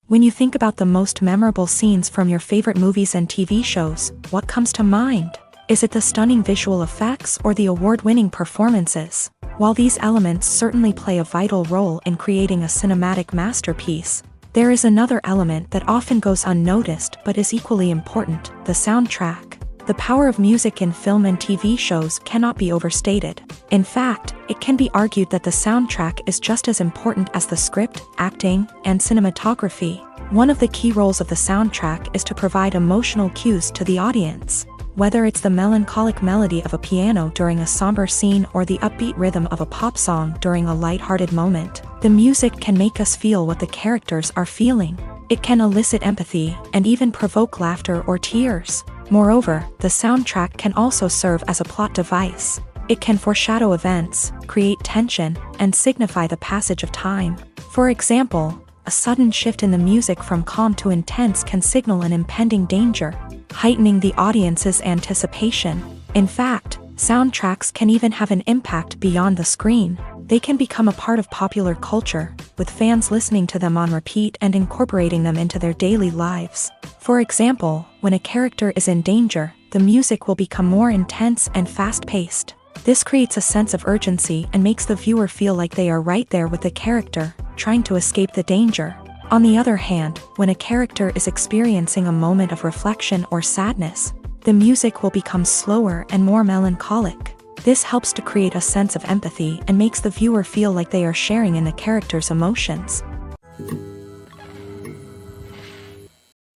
When you think about the most memorable scenes from your favorite movies and TV shows, what comes to mind? Is it the stunning visual effects or the award-winning performances? While these elements certainly play a vital role in creating a cinematic masterpiece, there is another element that often goes unnoticed but is equally important: the soundtrack. The power of music in film and TV shows cannot be overstated. In fact, it can be argued that the soundtrack is just as important as the script, acting, and cinematography. One of the key roles of the soundtrack is to provide emotional cues to the audience. Whether it's the melancholic melody of a piano during a somber scene or the upbeat rhythm of a pop song during a light-hearted moment, the music can make us feel what the characters are feeling. It can elicit empathy and even provoke laughter or tears. Moreover, the soundtrack can also serve as a plot device. It can foreshadow events, create tension, and signify the passage of time. For example, a sudden shift in the music from calm to intense can signal an impending danger, heightening the audience's anticipation. In fact, Soundtracks can even have an impact beyond the screen. They can become a part of popular culture, with fans listening to them on repeat and incorporating them into their daily lives. For example, when a character is in danger, the music will become more intense and fast-paced. This creates a sense of urgency and makes the viewer feel like they are right there with the character, trying to escape the danger. On the other hand, when a character is experiencing a moment of reflection or sadness, the music will become slower and more melancholic. This helps to create a sense of empathy and makes the viewer feel like they are sharing in the character's emotions.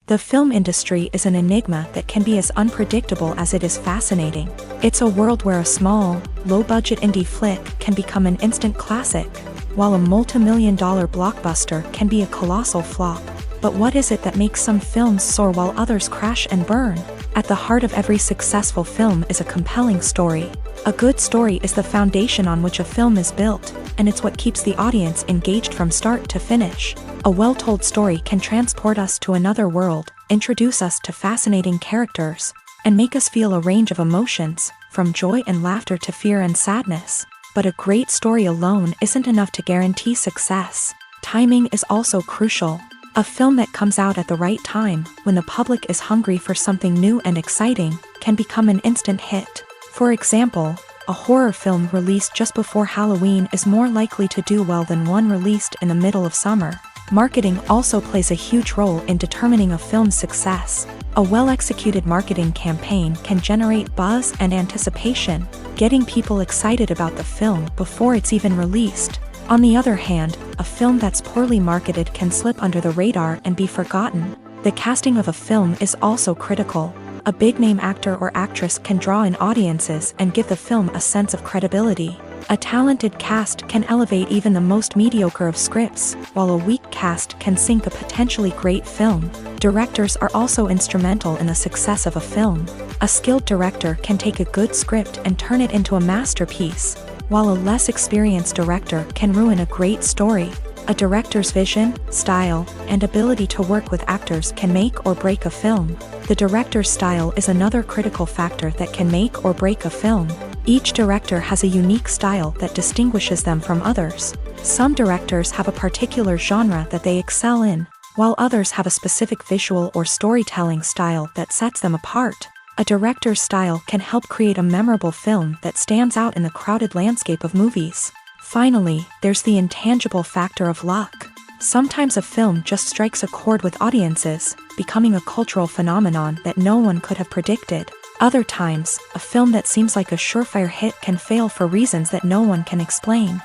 The film industry is an enigma that can be as unpredictable as it is fascinating. It's a world where a small, low-budget indie flick can become an instant classic, while a multi-million-dollar blockbuster can be a colossal flop. But what is it that makes some films soar while others crash and burn? At the heart of every successful film is a compelling story. A good story is the foundation on which a film is built, and it's what keeps the audience engaged from start to finish. A well-told story can transport us to another world, introduce us to fascinating characters, and make us feel a range of emotions, from joy and laughter to fear and sadness. But a great story alone isn't enough to guarantee success. Timing is also crucial. A film that comes out at the right time, when the public is hungry for something new and exciting, can become an instant hit. For example, a horror film released just before Halloween is more likely to do well than one released in the middle of summer. Marketing also plays a huge role in determining a film's success. A well-executed marketing campaign can generate buzz and anticipation, getting people excited about the film before it's even released. On the other hand, a film that's poorly marketed can slip under the radar and be forgotten. The casting of a film is also critical. A big-name actor or actress can draw in audiences and give the film a sense of credibility. A talented cast can elevate even the most mediocre of scripts, while a weak cast can sink a potentially great film. Directors are also instrumental in the success of a film. A skilled director can take a good script and turn it into a masterpiece, while a less experienced director can ruin a great story. A director's vision, style, and ability to work with actors can make or break a film. The director's style is another critical factor that can make or break a film. Each director has a unique style that distinguishes them from others. Some directors have a particular genre that they excel in, while others have a specific visual or storytelling style that sets them apart. A director's style can help create a memorable film that stands out in the crowded landscape of movies. Finally, there's the intangible factor of luck. Sometimes a film just strikes a chord with audiences, becoming a cultural phenomenon that no one could have predicted. Other times, a film that seems like a surefire hit can fail for reasons that no one can explain.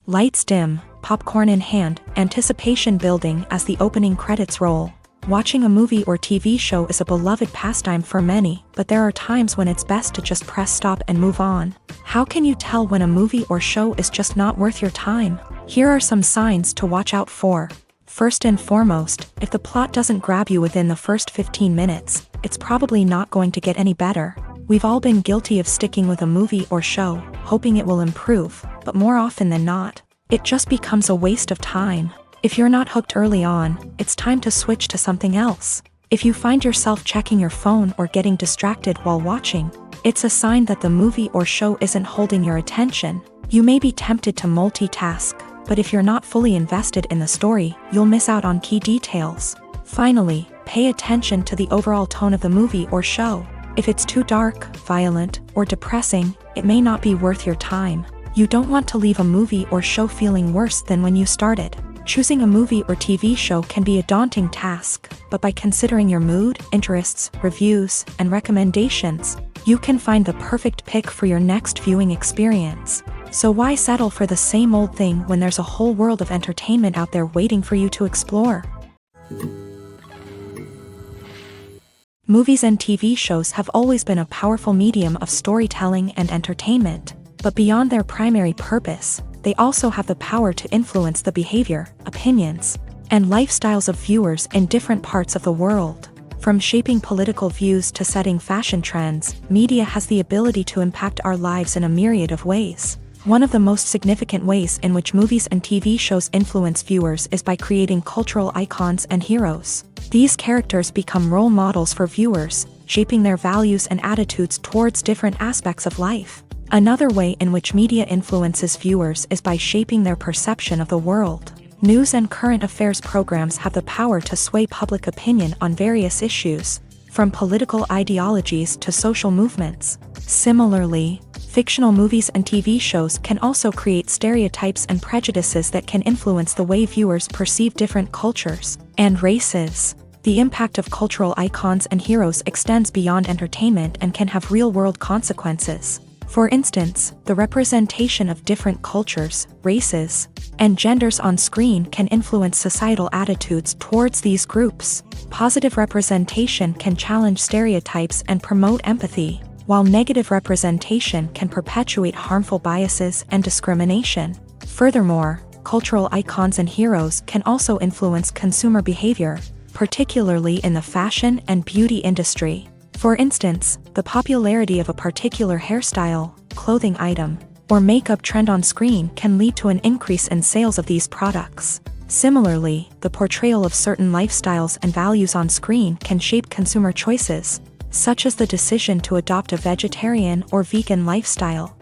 Lights dim, popcorn in hand, anticipation building as the opening credits roll. Watching a movie or TV show is a beloved pastime for many, but there are times when it's best to just press stop and move on. How can you tell when a movie or show is just not worth your time? Here are some signs to watch out for. First and foremost, if the plot doesn't grab you within the first 15 minutes, it's probably not going to get any better. We've all been guilty of sticking with a movie or show, hoping it will improve, but more often than not, it just becomes a waste of time. If you're not hooked early on, it's time to switch to something else. If you find yourself checking your phone or getting distracted while watching, it's a sign that the movie or show isn't holding your attention. You may be tempted to multitask, but if you're not fully invested in the story, you'll miss out on key details. Finally, pay attention to the overall tone of the movie or show. If it's too dark, violent, or depressing, it may not be worth your time. You don't want to leave a movie or show feeling worse than when you started. Choosing a movie or TV show can be a daunting task, but by considering your mood, interests, reviews, and recommendations, you can find the perfect pick for your next viewing experience. So why settle for the same old thing when there's a whole world of entertainment out there waiting for you to explore? Movies and TV shows have always been a powerful medium of storytelling and entertainment, but beyond their primary purpose, they also have the power to influence the behavior, opinions, and lifestyles of viewers in different parts of the world. From shaping political views to setting fashion trends, media has the ability to impact our lives in a myriad of ways. One of the most significant ways in which movies and TV shows influence viewers is by creating cultural icons and heroes. These characters become role models for viewers, shaping their values and attitudes towards different aspects of life. Another way in which media influences viewers is by shaping their perception of the world. News and current affairs programs have the power to sway public opinion on various issues, from political ideologies to social movements. Similarly, fictional movies and TV shows can also create stereotypes and prejudices that can influence the way viewers perceive different cultures and races. The impact of cultural icons and heroes extends beyond entertainment and can have real-world consequences. For instance, the representation of different cultures, races, and genders on screen can influence societal attitudes towards these groups. Positive representation can challenge stereotypes and promote empathy, while negative representation can perpetuate harmful biases and discrimination. Furthermore, cultural icons and heroes can also influence consumer behavior, particularly in the fashion and beauty industry. For instance, the popularity of a particular hairstyle, clothing item, or makeup trend on screen can lead to an increase in sales of these products. Similarly, the portrayal of certain lifestyles and values on screen can shape consumer choices, such as the decision to adopt a vegetarian or vegan lifestyle.